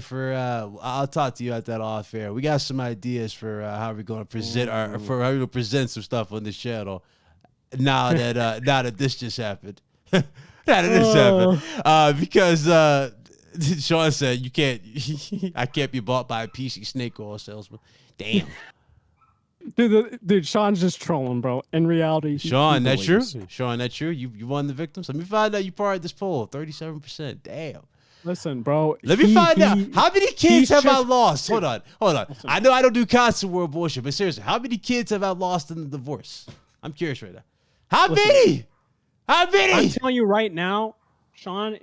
A: For. I'll talk to you at that off air. We got some ideas for how we're going to present how we're going to present some stuff on this channel. Now that this just happened. Because Sean said you can't. I can't be bought by a PC snake oil salesman. Damn.
B: Dude, Sean's just trolling, bro. In reality,
A: Sean,
B: he
A: that's true.
B: believes.
A: Sean, that's true. You won the victims. Let me find out you part of this poll. 37%. Damn.
B: Listen, bro.
A: Let me find out. How many kids have I
B: just-
A: lost? Hold on. I know I don't do constant world bullshit, but seriously, how many kids have I lost in the divorce? I'm curious right now. How many? How many?
B: I'm telling you right now, Sean,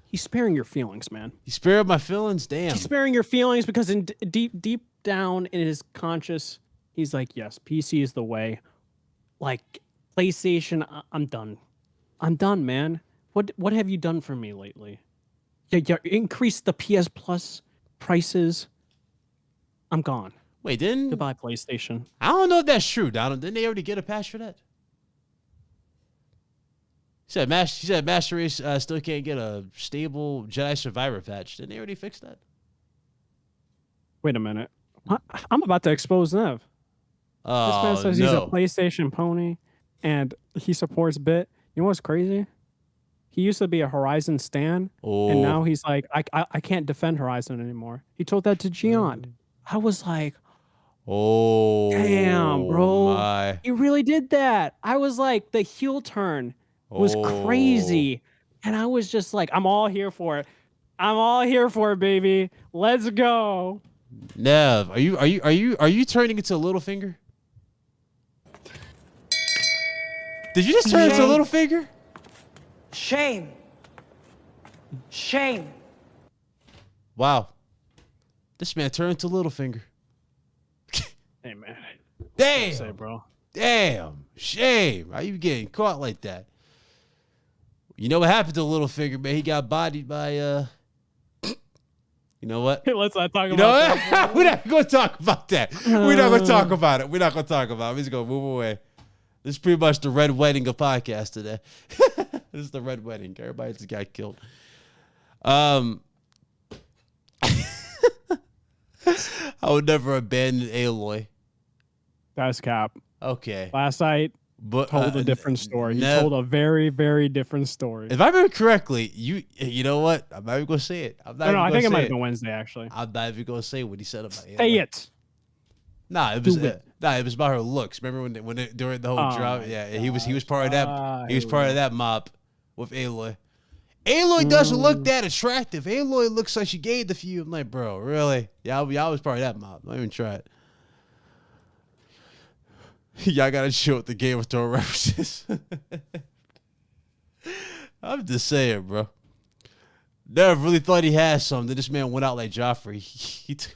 B: he's sparing your feelings, man.
A: You spared my feelings? Damn.
B: He's sparing your feelings because in deep down in his conscious, he's like, yes, PC is the way. Like PlayStation, I'm done. I'm done, man. What have you done for me lately? You increased the PS Plus prices. I'm gone.
A: Wait, didn't
B: Goodbye, PlayStation.
A: I don't know if that's true, Donald. Didn't they already get a patch for that? He said Master Race still can't get a stable Jedi Survivor patch. Didn't they already fix that?
B: Wait a minute. I'm about to expose Nev.
A: Oh,
B: This man says he's a PlayStation pony and he supports Bit. You know what's crazy? He used to be a Horizon stan, and now he's like, I can't defend Horizon anymore. He told that to Gian. I was like,
A: oh,
B: damn, bro.
A: My.
B: He really did that. I was like, the heel turn was crazy. And I was just like, I'm all here for it. I'm all here for it, baby. Let's go.
A: Nev, are you turning into a Littlefinger? Did you just turn into a Littlefinger?
C: Shame. Shame.
A: Wow. This man turned into Littlefinger.
B: Hey, man.
A: Damn.
B: Say, bro.
A: Damn. Shame. How you getting caught like that? You know what happened to Littlefinger, man? He got bodied by you know what?
B: Let's not talk
A: You know
B: about
A: what?
B: that.
A: We're not going to talk about that. We're not going to talk about it. We're not going to talk about it. We're just going to move away. This is pretty much the red wedding of podcast today. This is the red wedding. Everybody just got killed. I would never abandon Aloy.
B: That's cap.
A: Okay.
B: Last night
A: But
B: told a different story. He
A: Nev,
B: told a very, very different story.
A: if I remember correctly, you know what? I'm not even going to say it.
B: No, I think it might have been Wednesday, actually.
A: I'm not even going to say what he said about Aloy.
B: Say it.
A: Nah, it was about her looks. Remember when during the whole drama? Yeah, he was part of that. He was part of that mob with Aloy. Aloy doesn't look that attractive. Aloy looks like she gave the few. I'm like, bro, really? Yeah, I was part of that mob. Don't even try it. Y'all gotta show it the Game of Thrones references. I'm just saying, bro. Never really thought he had something. This man went out like Joffrey.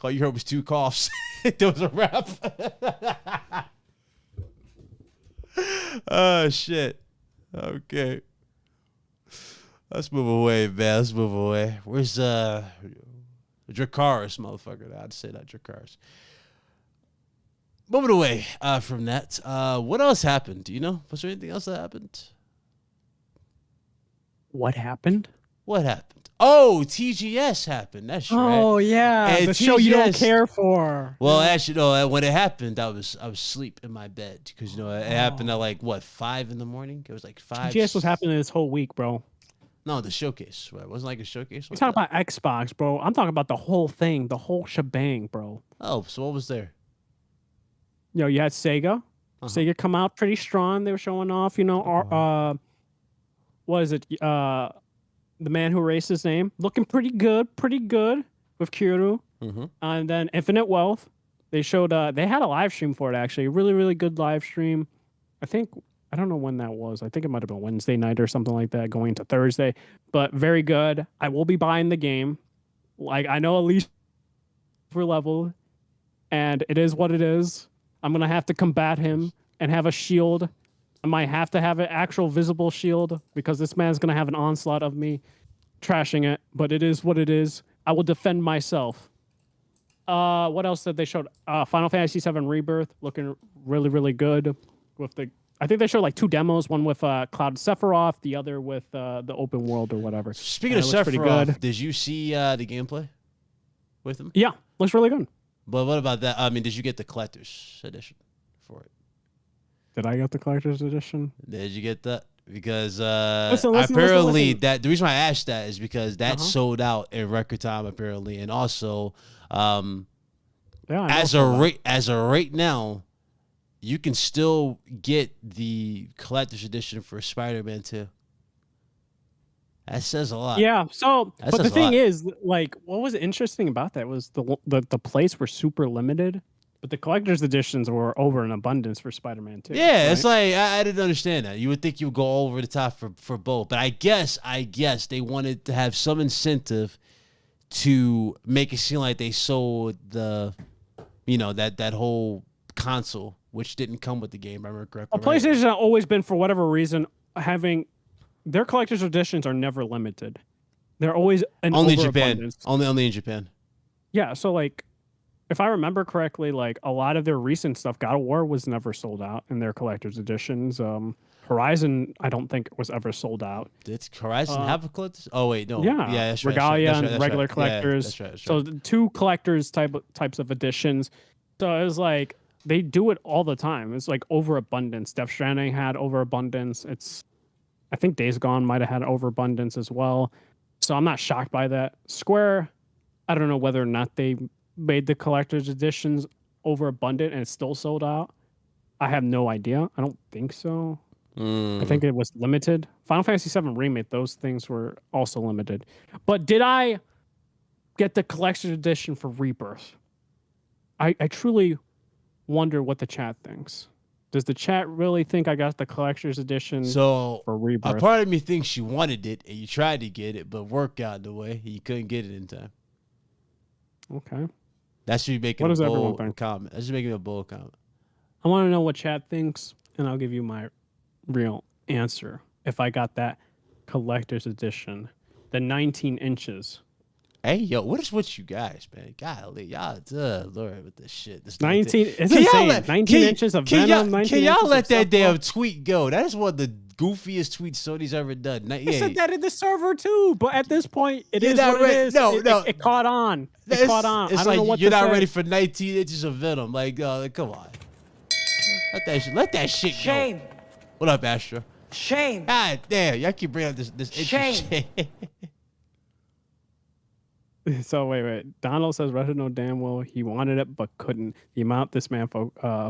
A: All you heard was 2 coughs. There was a wrap. Oh, shit. Okay. Let's move away, man. Let's move away. Where's Dracarys, motherfucker? I'd say that, Dracarys. Moving away from that. What else happened? Do you know? Was there anything else that happened?
B: What happened?
A: What happened? Oh, TGS happened. That's right.
B: Oh, yeah.
A: And
B: the show you don't
A: TGS
B: care for.
A: Well, actually, no. When it happened, I was asleep in my bed because it happened at like what 5 in the morning. It was like 5.
B: TGS was happening this whole week, bro.
A: No, the showcase. Right? It wasn't like a showcase.
B: You talking about Xbox, bro. I'm talking about the whole thing, the whole shebang, bro.
A: Oh, so what was there?
B: Yo, you had Sega. Sega come out pretty strong. They were showing off, what is it? The man who erased his name. Looking pretty good with Kyoto. And then Infinite Wealth. They showed, they had a live stream for it, actually. Really, really good live stream. I don't know when that was. I think it might have been Wednesday night or something like that, going into Thursday. But very good. I will be buying the game. Like, I know at least we're leveled. And it is what it is. I'm going to have to combat him and have a shield. I might have to have an actual visible shield because this man's going to have an onslaught of me trashing it. But it is what it is. I will defend myself. What else did they show? Final Fantasy VII Rebirth looking really, really good with the I think they showed like 2 demos, one with Cloud Sephiroth, the other with the open world or whatever.
A: Speaking of Sephiroth, did you see the gameplay with him?
B: Yeah, looks really good.
A: But what about that? I mean, did you get the collector's edition for it?
B: Did I get the collector's edition?
A: Did you get that? Because
B: listen.
A: that the reason why I asked that is because that sold out in record time apparently, and also as of right now, you can still get the collector's edition for Spider-Man 2. That says a lot.
B: Yeah. So, but the thing is, like, what was interesting about that was the plays were super limited, but the collector's editions were over in abundance for Spider-Man 2.
A: Yeah,
B: right?
A: it's like I didn't understand that. You would think you would go over the top for both, but I guess they wanted to have some incentive to make it seem like they sold the, that whole console, which didn't come with the game. I remember correctly.
B: Well, PlayStation has always been, for whatever reason, having their collector's editions are never limited. They're always
A: only in Japan. Only in Japan.
B: Yeah, so like, if I remember correctly, like a lot of their recent stuff, God of War was never sold out in their collector's editions. Horizon, I don't think was ever sold out.
A: Did Horizon have a collector's? Oh wait, no.
B: Yeah,
A: that's right.
B: Regalia
A: That's right.
B: and regular collectors.
A: Yeah, that's right.
B: So the 2 collectors types of editions. So it was like they do it all the time. It's like overabundance. Death Stranding had overabundance. I think Days Gone might have had overabundance as well. So I'm not shocked by that. Square, I don't know whether or not they made the collector's editions overabundant and it's still sold out. I have no idea. I don't think so. I think it was limited. Final Fantasy VII Remake, those things were also limited. But did I get the collector's edition for Rebirth? I truly wonder what the chat thinks. Does the chat really think I got the collector's edition for Rebirth?
A: A part of me thinks you wanted it and you tried to get it, but work got in the way. You couldn't get it in time.
B: Okay.
A: That's you making a bold comment. That's just making a bold comment.
B: I want to know what chat thinks, and I'll give you my real answer. If I got that collector's edition, the 19 inches.
A: Hey, yo, what is with you guys, man? Golly, y'all, Lord, with this shit. This
B: 19, it's insane. 19 inches of Venom, 19
A: Can y'all let that damn
B: Sephiroth?
A: tweet go? That is one of the goofiest tweets Sony's ever done.
B: I said that in the server too, but at this point, it is what it is.
A: No,
B: it caught on. It caught on.
A: It's
B: I don't know what
A: you're
B: to
A: not
B: say.
A: ready for 19 inches of Venom. Like, come on. Let that shit go.
C: Shame.
A: What up, Astra?
C: Shame.
A: God damn, y'all keep bringing up this
C: Shame.
B: So wait. Donald says Russia know damn well he wanted it but couldn't. The amount this man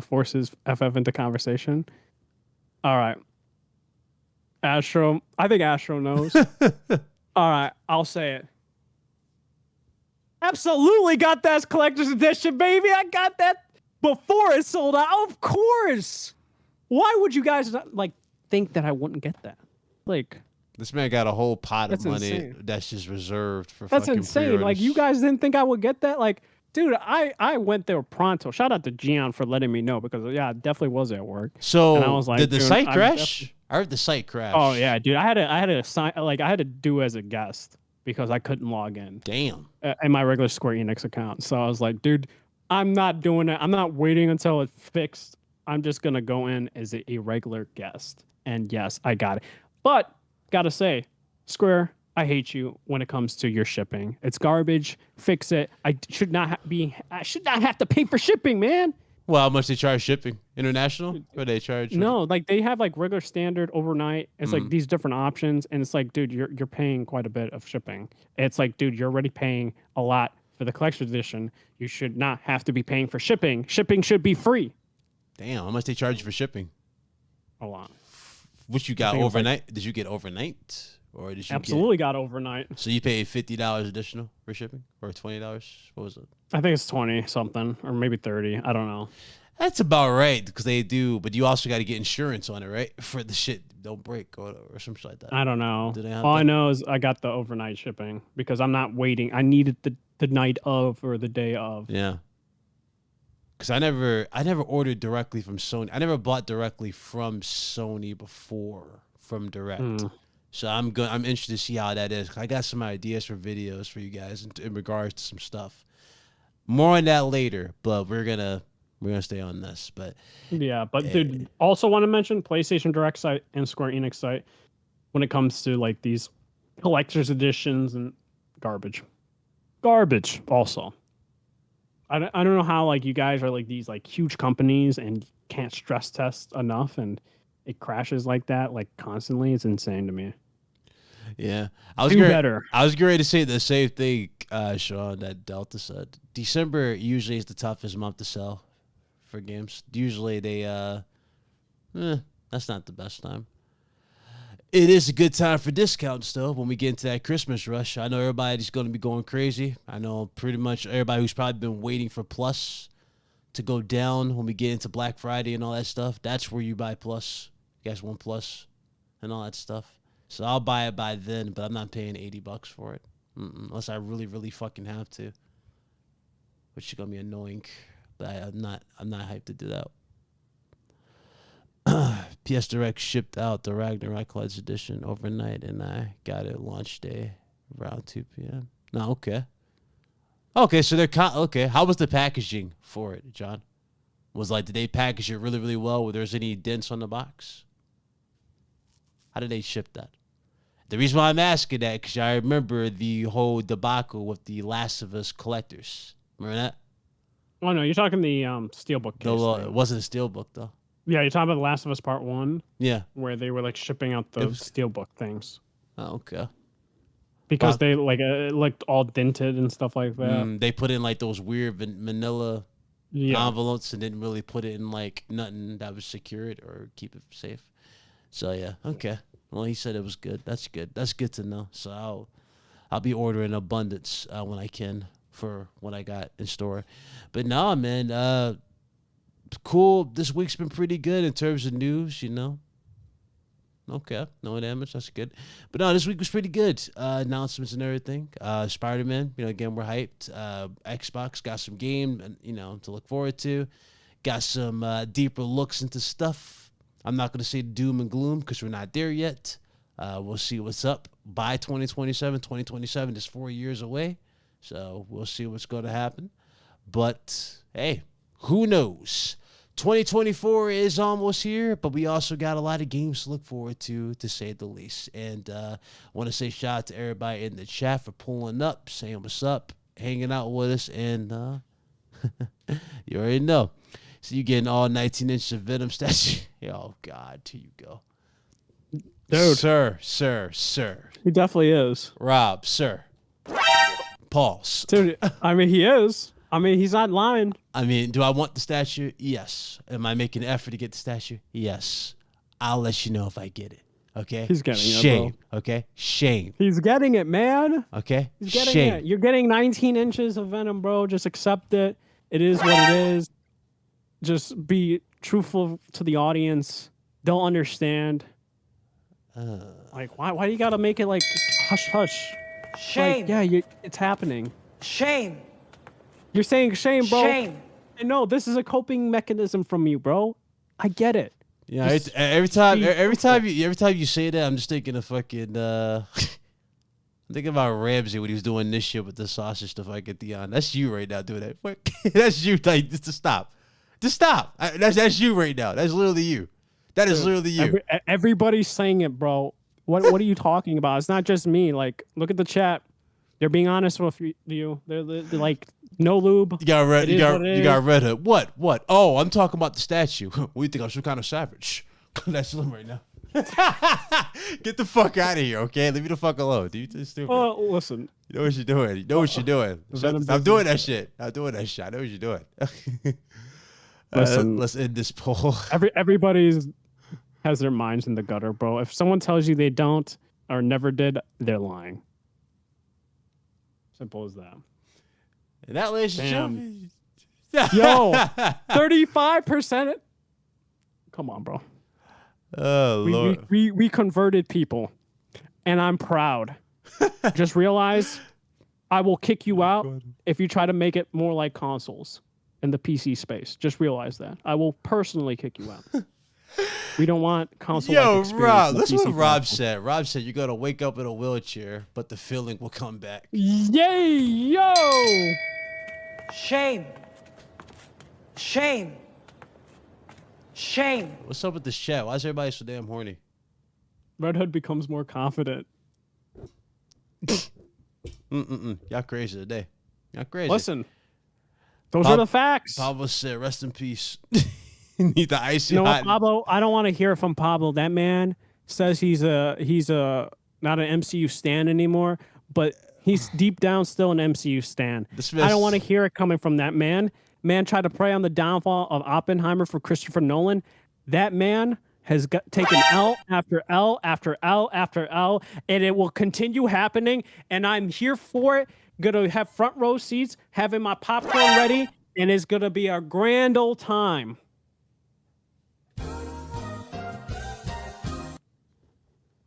B: forces FF into conversation. All right. Astro, I think Astro knows. All right, I'll say it. Absolutely got that collector's edition, baby. I got that before it sold out. Of course. Why would you guys not, think that I wouldn't get that? Like,
A: this man got a whole pot of money
B: insane.
A: that's just reserved for
B: that's
A: fucking
B: insane.
A: pre-orders.
B: Like, you guys didn't think I would get that? Like, dude, I went there pronto. Shout out to Gian for letting me know because I definitely was at work.
A: So
B: and I was like,
A: did the
B: dude,
A: site crash? I heard the site crash.
B: Oh yeah, dude. I had to do as a guest because I couldn't log in.
A: Damn.
B: In my regular Square Enix account. So I was like, dude, I'm not doing it. I'm not waiting until it's fixed. I'm just gonna go in as a regular guest. And yes, I got it. But gotta say, Square, I hate you when it comes to your shipping. It's garbage. Fix it. I should not have to pay for shipping, man.
A: Well, how much they charge shipping? International? What they charge?
B: No, like they have like regular, standard, overnight. It's like these different options, and it's like, dude, you're paying quite a bit of shipping. It's like, dude, you're already paying a lot for the collector's edition. You should not have to be paying for shipping. Shipping should be free.
A: Damn, how much they charge you for shipping?
B: A lot.
A: What you got overnight? Did you get overnight? Or did you
B: absolutely got overnight?
A: So you paid $50 additional for shipping, or $20? What was it?
B: I think it's 20 something, or maybe 30. I don't know.
A: That's about right because they do, but you also got to get insurance on it, right? For the shit don't break or some shit like that.
B: I don't know. All I know is I got the overnight shipping because I'm not waiting. I needed the night of or the day of.
A: Yeah. Because I never ordered directly from Sony. I never bought directly from Sony before from direct. So I'm interested to see how that is. I got some ideas for videos for you guys in regards to some stuff. More on that later, but we're gonna We're gonna stay on this, but
B: Yeah, but dude, also want to mention PlayStation Direct site and Square Enix site when it comes to like these collector's editions and garbage. Also. I don't know how like you guys are like these like huge companies and can't stress test enough and it crashes like that like constantly. It's insane to me.
A: yeah,
B: better.
A: I was ready to say the same thing, Sean, that Delta said. December usually is the toughest month to sell for games. Usually they that's not the best time. It is a good time for discounts, though, when we get into that Christmas rush. I know everybody's going to be going crazy. I know pretty much everybody who's probably been waiting for Plus to go down when we get into Black Friday and all that stuff. That's where you buy Plus. You guys want Plus and all that stuff. So I'll buy it by then, but I'm not paying $80 for it. Unless I really, really fucking have to. Which is going to be annoying. But I'm not hyped to do that. PS Direct shipped out the Ragnarok Collector's Edition overnight, and I got it launch day around 2 p.m. No, okay. Okay, so they're okay. How was the packaging for it, John? Did they package it really, really well? Were there any dents on the box? How did they ship that? The reason why I'm asking that because I remember the whole debacle with the Last of Us collectors. Remember that?
B: Oh no, you're talking the Steelbook case.
A: No, it wasn't a Steelbook though.
B: Yeah, you're talking about The Last of Us Part 1?
A: Yeah.
B: Where they were, like, shipping out the Steelbook things.
A: Oh, okay.
B: Because they, like, it looked all dented and stuff like that.
A: They put in, like, those weird manila envelopes and didn't really put it in, like, nothing that was secured or keep it safe. So, yeah. Okay. Well, he said it was good. That's good. That's good to know. So, I'll be ordering abundance when I can for what I got in store. But, no, man, cool. This week's been pretty good in terms of news, you know. Okay, no damage. That's good. But no, this week was pretty good. Announcements and everything. Spider-Man, again, we're hyped. Xbox got some game, to look forward to. Got some deeper looks into stuff. I'm not going to say doom and gloom because we're not there yet. We'll see what's up by 2027. 2027 is 4 years away. So we'll see what's going to happen. But, hey, who knows? 2024 is almost here, but we also got a lot of games to look forward to say the least. And I want to say shout out to everybody in the chat for pulling up, saying what's up, hanging out with us, and you already know. So you getting all 19 inches of Venom statue. Oh, God, here you go.
B: Dude.
A: Sir.
B: He definitely is.
A: Rob, sir. Pause.
B: Dude, I mean, he is. I mean, he's not lying.
A: I mean, do I want the statue? Yes. Am I making an effort to get the statue? Yes. I'll let you know if I get it. Okay?
B: He's getting
A: Shame.
B: it, bro.
A: Okay? Shame.
B: He's getting it, man.
A: Okay?
B: He's getting
A: Shame.
B: it. You're getting 19 inches of Venom, bro. Just accept it. It is what it is. Just be truthful to the audience. They'll understand. Like, why do you gotta make it like hush hush?
C: Shame.
B: Like, yeah, it's happening.
C: Shame.
B: You're saying shame, bro.
C: Shame.
B: I know this is a coping mechanism from you, bro. I get it.
A: Yeah, every time you say that, I'm just thinking of fucking. I'm thinking about Ramsey when he was doing this shit with the sausage to fucking Theon. That's you right now doing that. What? That's you. Like, just stop. That's you right now. That's literally you. That is literally you.
B: Everybody's saying it, bro. What are you talking about? It's not just me. Like, look at the chat. They're being honest with you. They're like, no lube.
A: You got Red Hood. What? Oh, I'm talking about the statue. What do you think? I'm some kind of savage. That's Slim right now. Get the fuck out of here, okay? Leave me the fuck alone. Dude, you're stupid.
B: Oh, listen.
A: You know what you're doing. I'm doing that shit. I know what you're doing.
B: Listen,
A: let's end this poll.
B: Everybody's has their minds in the gutter, bro. If someone tells you they don't or never did, they're lying. Simple as that.
A: And that, ladies and gentlemen.
B: Yo, 35%. Come on, bro.
A: Oh, Lord.
B: We converted people, and I'm proud. Just realize I will kick you out if you try to make it more like consoles in the PC space. Just realize that. I will personally kick you out. We don't want console.
A: Yo, Rob, listen what Rob said. Rob said you're going to wake up in a wheelchair, but the feeling will come back.
B: Yay, yo!
C: Shame. Shame. Shame.
A: What's up with this chat? Why is everybody so damn horny?
B: Red Hood becomes more confident.
A: Y'all crazy today. Y'all crazy.
B: Listen, those are the facts.
A: Pablo said, "Rest in peace." Need the icy
B: You know
A: hot.
B: what, Pablo? I don't want to hear from Pablo. That man says he's a not an MCU stan anymore, but he's deep down still an MCU stan. I don't want to hear it coming from that man. Man tried to prey on the downfall of Oppenheimer for Christopher Nolan. That man has taken L after L after L after L, and it will continue happening. And I'm here for it. Gonna have front row seats, having my popcorn ready, and it's gonna be a grand old time.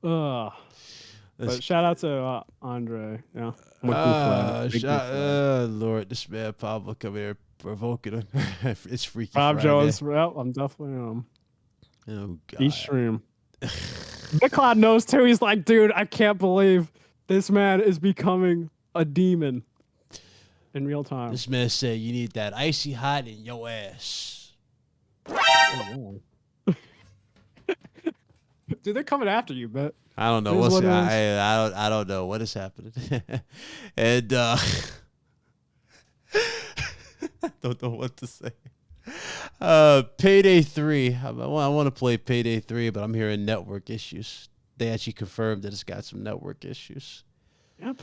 B: But shout out to Andre. Yeah.
A: Lord, this man Pablo come here provoking him. It's freaky.
B: Bob
A: Friday.
B: Jones. Well, I'm definitely
A: Oh God.
B: each stream. Big Cloud knows too. He's like, dude, I can't believe this man is becoming a demon in real time.
A: This man said you need that icy hot in your ass.
B: Dude, they're coming after you, but
A: I don't know what's I don't know what is happening. And I don't know what to say. Payday 3. I want to play Payday 3, but I'm hearing network issues. They actually confirmed that it's got some network issues.
B: Yep.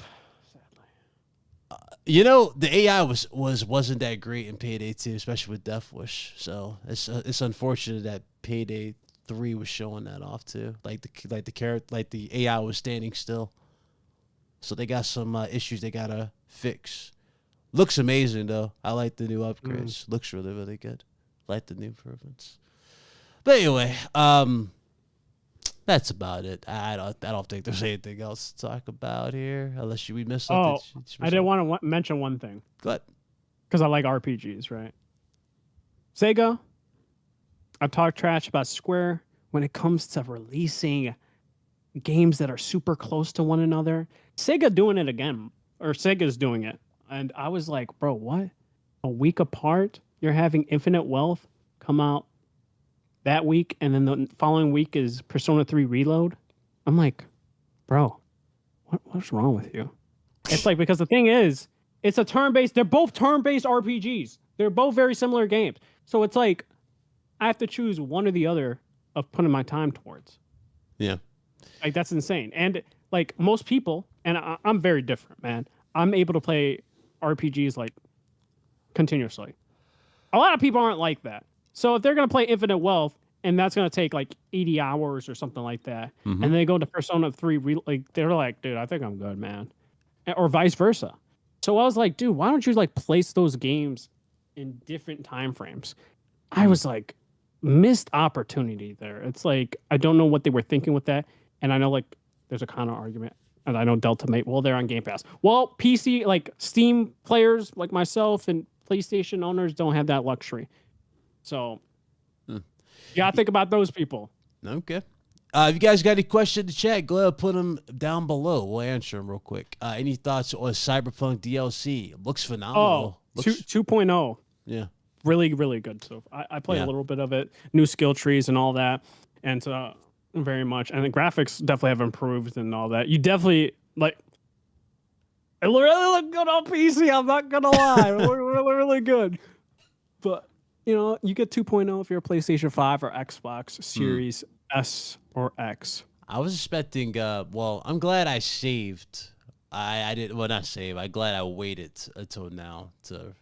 A: You know, the AI wasn't that great in Payday 2, especially with Death Wish. So it's unfortunate that Payday 3 was showing that off too. Like the AI was standing still. So they got some issues they gotta fix. Looks amazing though. I like the new upgrades. Looks really, really good. Like the new improvements. But anyway, that's about it. I don't think there's anything else to talk about here, unless we missed something.
B: Oh, I did want to mention one thing.
A: Go ahead.
B: Because I like RPGs, right? Sega, I talk trash about Square when it comes to releasing games that are super close to one another. Sega doing it again, or Sega's doing it. And I was like, bro, what? A week apart? You're having Infinite Wealth come out that week, and then the following week is Persona 3 Reload. I'm like, bro, what's wrong with you? It's like, because the thing is, it's a turn-based, they're both turn-based RPGs. They're both very similar games. So it's like, I have to choose one or the other of putting my time towards.
A: Yeah.
B: Like, that's insane. And like most people, and I'm very different, man. I'm able to play RPGs like continuously. A lot of people aren't like that. So if they're going to play Infinite Wealth, and that's going to take like 80 hours or something like that, and they go to Persona 3, like they're like, dude, I think I'm good, man. Or vice versa. So I was like, dude, why don't you like place those games in different time frames? I was like, missed opportunity there. It's like, I don't know what they were thinking with that. And I know like there's a counter argument. And I know Delta Mate, well, they're on Game Pass. Well, PC, like Steam players like myself and PlayStation owners don't have that luxury. So you gotta think about those people.
A: Okay. If you guys got any questions in the chat, go ahead and put them down below. We'll answer them real quick. Any thoughts on Cyberpunk DLC? Looks phenomenal.
B: Oh, 2.0.
A: Yeah.
B: Really, really good. So I played a little bit of it. New skill trees and all that. And very much. And the graphics definitely have improved and all that. You definitely, like, it really look good on PC. I'm not going to lie. It look really, really good. But, you know, you get 2.0 if you're a PlayStation 5 or Xbox Series S or X.
A: I was expecting, well, I'm glad I saved. I didn't, well, not save. I'm glad I waited until now to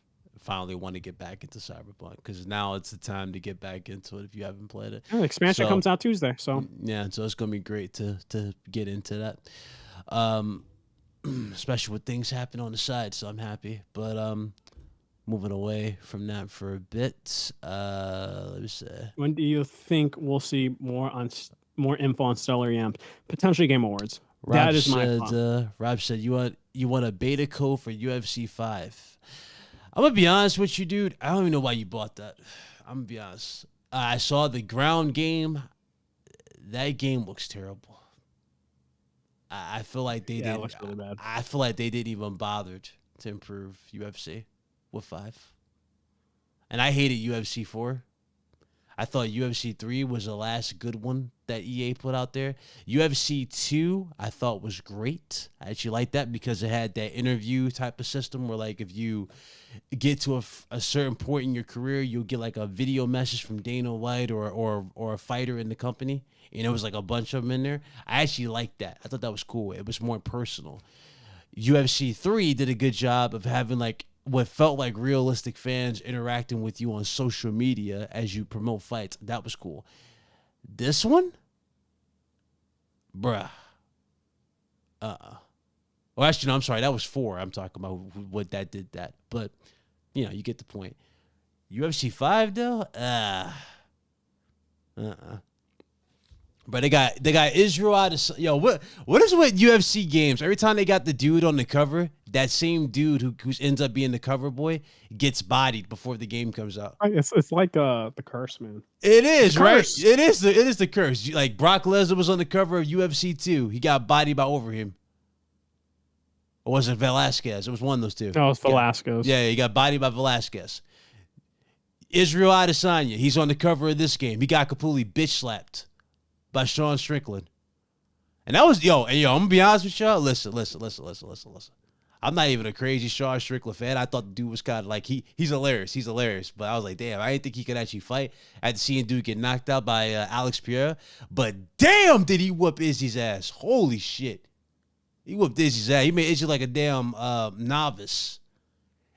A: finally want to get back into Cyberpunk, because now it's the time to get back into it if you haven't played it.
B: Yeah, the expansion comes out Tuesday, so
A: yeah, so it's gonna be great to get into that, especially with things happen on the side. So I'm happy, but moving away from that for a bit. Let me see.
B: When do you think we'll see more info on Stellar Yams? Potentially Game Awards. That is my thought.
A: Rob said you want a beta code for UFC 5. I'm going to be honest with you, dude. I don't even know why you bought that. I'm going to be honest. I saw the ground game. That game looks terrible. I feel like they didn't. It looks really bad. I feel like they didn't even bother to improve UFC with 5. and I hated UFC 4. I thought UFC 3 was the last good one that EA put out there. UFC 2, I thought was great. I actually liked that because it had that interview type of system where, like, if you get to a certain point in your career, you'll get like a video message from Dana White or a fighter in the company. And it was like a bunch of them in there. I actually liked that. I thought that was cool. It was more personal. UFC 3 did a good job of having like what felt like realistic fans interacting with you on social media as you promote fights. That was cool. This one? Bruh. Well, actually, no, I'm sorry. That was 4. I'm talking about what that did that. But, you know, you get the point. UFC 5, though? But they got Israel out of... Yo, what is with UFC games? Every time they got the dude on the cover, that same dude who ends up being the cover boy gets bodied before the game comes out.
B: It's like the curse, man.
A: It is, right?
B: Curse.
A: It is the curse. Like, Brock Lesnar was on the cover of UFC 2. He got bodied by Overeem. Or was it Velasquez? It was one of those two.
B: No, it's Velasquez.
A: Yeah, he got bodied by Velasquez. Israel Adesanya, he's on the cover of this game. He got completely bitch slapped by Sean Strickland. And that was, I'm going to be honest with y'all. Listen. I'm not even a crazy Sean Strickland fan. I thought the dude was kind of like, he's hilarious. He's hilarious. But I was like, damn, I didn't think he could actually fight. After seeing dude get knocked out by Alex Pereira. But damn, did he whoop Izzy's ass. Holy shit. He whooped Izzy's ass. He made Izzy like a damn novice.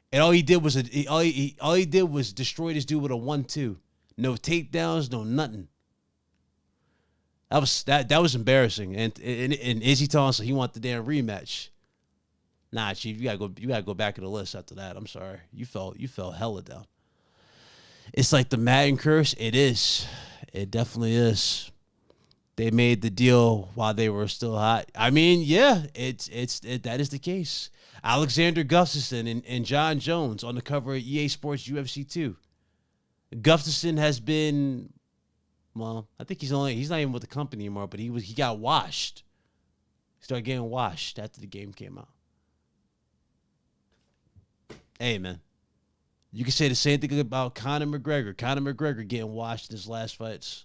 A: And all he did was destroy this dude with a 1-2. No takedowns, no nothing. That was embarrassing. And Izzy told us he wanted the damn rematch. Nah, Chief, you gotta go back in the list after that. I'm sorry. You fell hella down. It's like the Madden curse. It is. It definitely is. They made the deal while they were still hot. I mean, yeah, that is the case. Alexander Gustafsson and John Jones on the cover of EA Sports UFC 2. Gustafsson has been, well, I think he's not even with the company anymore, but he got washed. He started getting washed after the game came out. Hey, man. You can say the same thing about Conor McGregor. Conor McGregor getting washed in his last fights.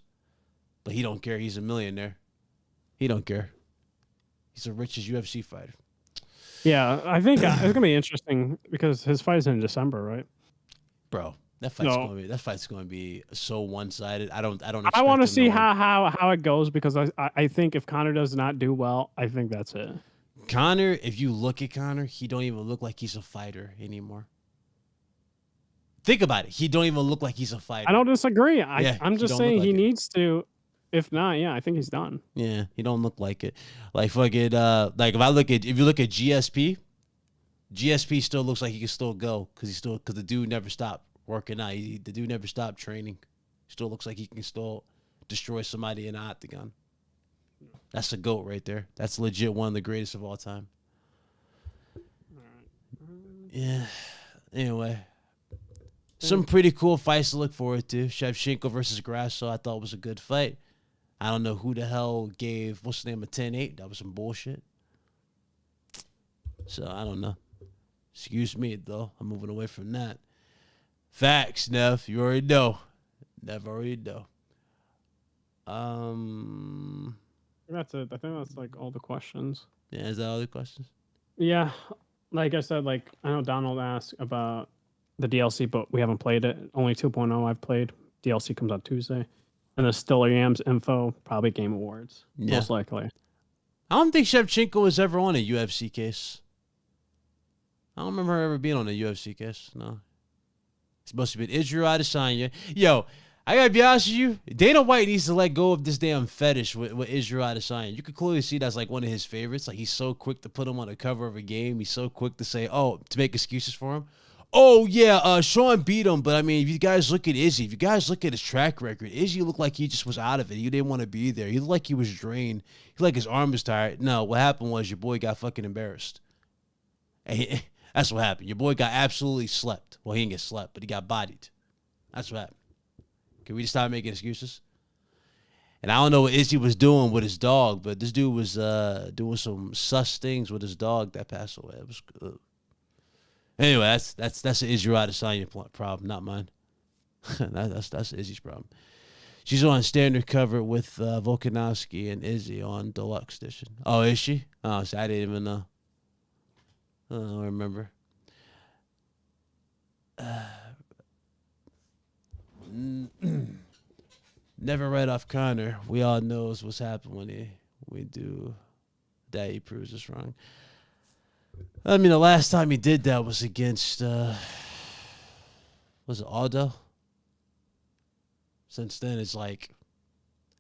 A: But he don't care. He's a millionaire. He don't care. He's the richest UFC fighter.
B: Yeah, I think it's gonna be interesting because his fight's in December, right?
A: Bro, that fight's gonna be so one-sided. I don't.
B: I want to see how it goes because I think if Conor does not do well, I think that's it.
A: Conor, if you look at Conor, he don't even look like he's a fighter anymore. Think about it. He don't even look like he's a fighter.
B: I don't disagree. I'm just saying he needs to. If not, yeah, I think he's done.
A: Yeah, he don't look like it. Like fucking like if you look at GSP still looks like he can still go because the dude never stopped working out. The dude never stopped training. Still looks like he can still destroy somebody in the octagon. That's a GOAT right there. That's legit one of the greatest of all time. Yeah. Anyway. Some pretty cool fights to look forward to. Shevchenko versus Grasso, I thought was a good fight. I don't know who the hell gave, what's the name, a 10-8? That was some bullshit. So, I don't know. Excuse me, though. I'm moving away from that. Facts, Nev. You already know. Nev already know.
B: That's it. I think that's like all the questions.
A: Yeah, is that all the questions?
B: Yeah. Like I said, I know Donald asked about the DLC, but we haven't played it. Only 2.0 I've played. DLC comes out Tuesday. And there's still Yams info, probably Game Awards, most likely.
A: I don't think Shevchenko was ever on a UFC case. I don't remember her ever being on a UFC case. No. It's supposed to be Israel Adesanya. Yo, I gotta be honest with you. Dana White needs to let go of this damn fetish with Israel Adesanya. You can clearly see that's like one of his favorites. Like he's so quick to put him on the cover of a game. He's so quick to say, to make excuses for him. Oh, yeah, Sean beat him, but, I mean, if you guys look at Izzy, if you guys look at his track record, Izzy looked like he just was out of it. He didn't want to be there. He looked like he was drained. He looked like his arm was tired. No, what happened was your boy got fucking embarrassed. And that's what happened. Your boy got absolutely slept. Well, he didn't get slept, but he got bodied. That's what happened. Can we just stop making excuses? And I don't know what Izzy was doing with his dog, but this dude was doing some sus things with his dog that passed away. It was good. Anyway, that's an Israel Adesanya problem, not mine. That's Izzy's problem. She's on standard cover with Volkanovski and Izzy on deluxe edition. Oh, is she? Oh, so I didn't even know. I don't remember. Never write off Connor. We all knows what's happened when we do that. He proves us wrong. I mean, the last time he did that was against was it Aldo? Since then, it's like,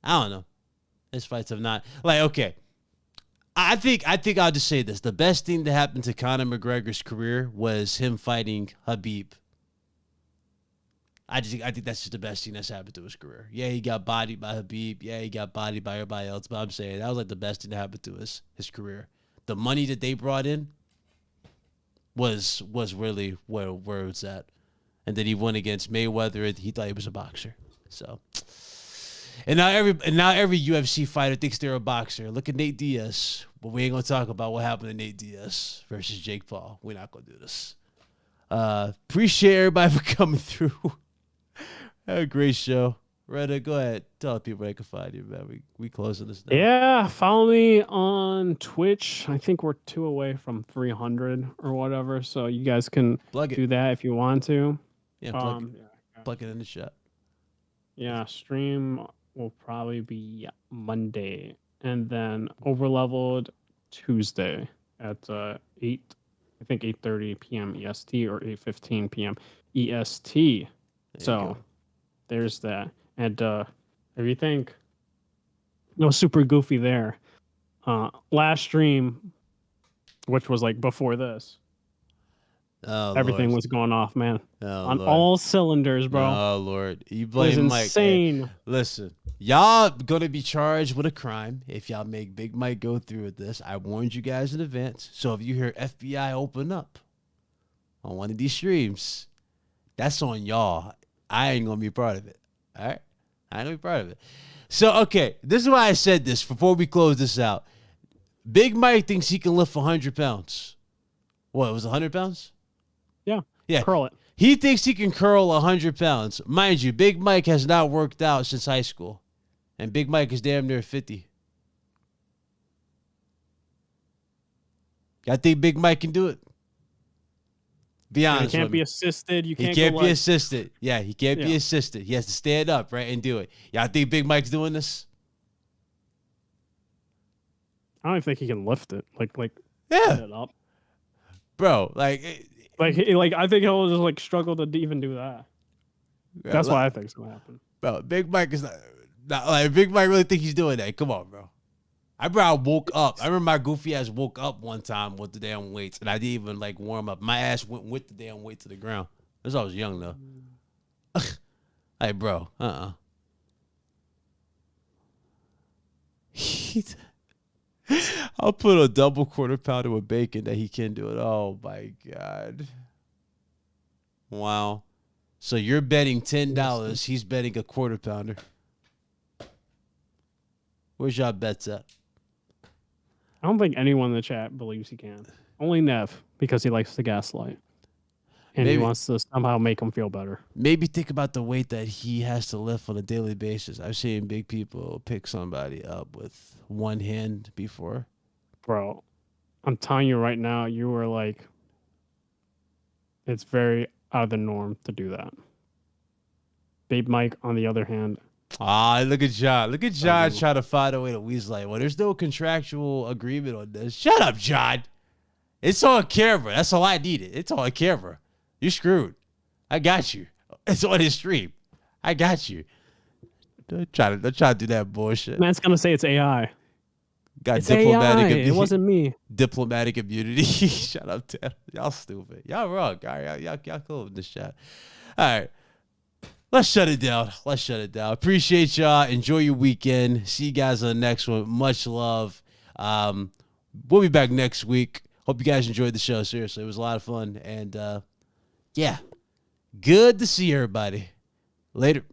A: I don't know. His fights have not, like, okay. I think I'll just say this. The best thing that happened to Conor McGregor's career was him fighting Khabib. I think that's just the best thing that's happened to his career. Yeah, he got bodied by Khabib. Yeah, he got bodied by everybody else. But I'm saying that was like the best thing that happened to his career. The money that they brought in was really where it's at. And then he won against Mayweather. He thought he was a boxer. So, and now every UFC fighter thinks they're a boxer. Look at Nate Diaz, but we ain't gonna talk about what happened to Nate Diaz versus Jake Paul. We're not gonna do this. Appreciate everybody for coming through. Had a great show. Retta, go ahead. Tell people they can find you, man. We closing this now.
B: Yeah, follow me on Twitch. I think we're 2 away from 300 or whatever, so you guys can do that if you want to.
A: Yeah, plug it in the chat.
B: Yeah, stream will probably be Monday, and then Overleveled Tuesday at 8:30 p.m. EST or 8:15 p.m. EST. So there's that. And if you think no super goofy there, last stream, which was like before this, everything was going off, man. On all cylinders, bro.
A: Oh, Lord. You blame Mike.
B: Insane.
A: Hey, listen, y'all going to be charged with a crime if y'all make Big Mike go through with this. I warned you guys in advance. So if you hear FBI open up on one of these streams, that's on y'all. I ain't going to be part of it. All right? I ain't going to be part of it. So, okay, this is why I said this before we close this out. Big Mike thinks he can lift 100 pounds. What, it was 100 pounds? Yeah.
B: Curl it.
A: He thinks he can curl 100 pounds. Mind you, Big Mike has not worked out since high school. And Big Mike is damn near 50. I think Big Mike can do it. Be honest.
B: He can't be assisted.
A: He can't be assisted. Yeah, he can't be assisted. He has to stand up, right, and do it. Y'all think Big Mike's doing this?
B: I don't think he can lift it. Like it up.
A: Bro, like
B: I think he'll just like struggle to even do that. That's what I think is gonna happen.
A: Bro, Big Mike is not like Big Mike really think he's doing that. Come on, bro. I woke up. I remember my goofy ass woke up one time with the damn weights, and I didn't even like warm up. My ass went with the damn weight to the ground. That's I was young though. Hey, bro. I'll put a double quarter pounder with bacon that he can do it. Oh my God. Wow. So you're betting $10. He's betting a quarter pounder. Where's y'all bets at?
B: I don't think anyone in the chat believes he can. Only Nev, because he likes to gaslight. And he wants to somehow make him feel better.
A: Maybe think about the weight that he has to lift on a daily basis. I've seen big people pick somebody up with one hand before.
B: Bro, I'm telling you right now, you were like, it's very out of the norm to do that. Babe Mike, on the other hand.
A: Look at John. Look at John trying to find a way to weasel. Well, there's no contractual agreement on this. Shut up, John. It's on camera. That's all I needed. It's on camera. You're screwed. I got you. It's on his stream. I got you. Don't try to do that bullshit.
B: Man's gonna say it's AI.
A: Got it's diplomatic
B: AI. It wasn't me.
A: Diplomatic immunity. Shut up, Ted. Y'all stupid. Y'all wrong. All right, y'all cool with this shit. All right. Let's shut it down. Appreciate y'all. Enjoy your weekend. See you guys on the next one. Much love. We'll be back next week. Hope you guys enjoyed the show. Seriously, it was a lot of fun. And yeah, good to see everybody. Later.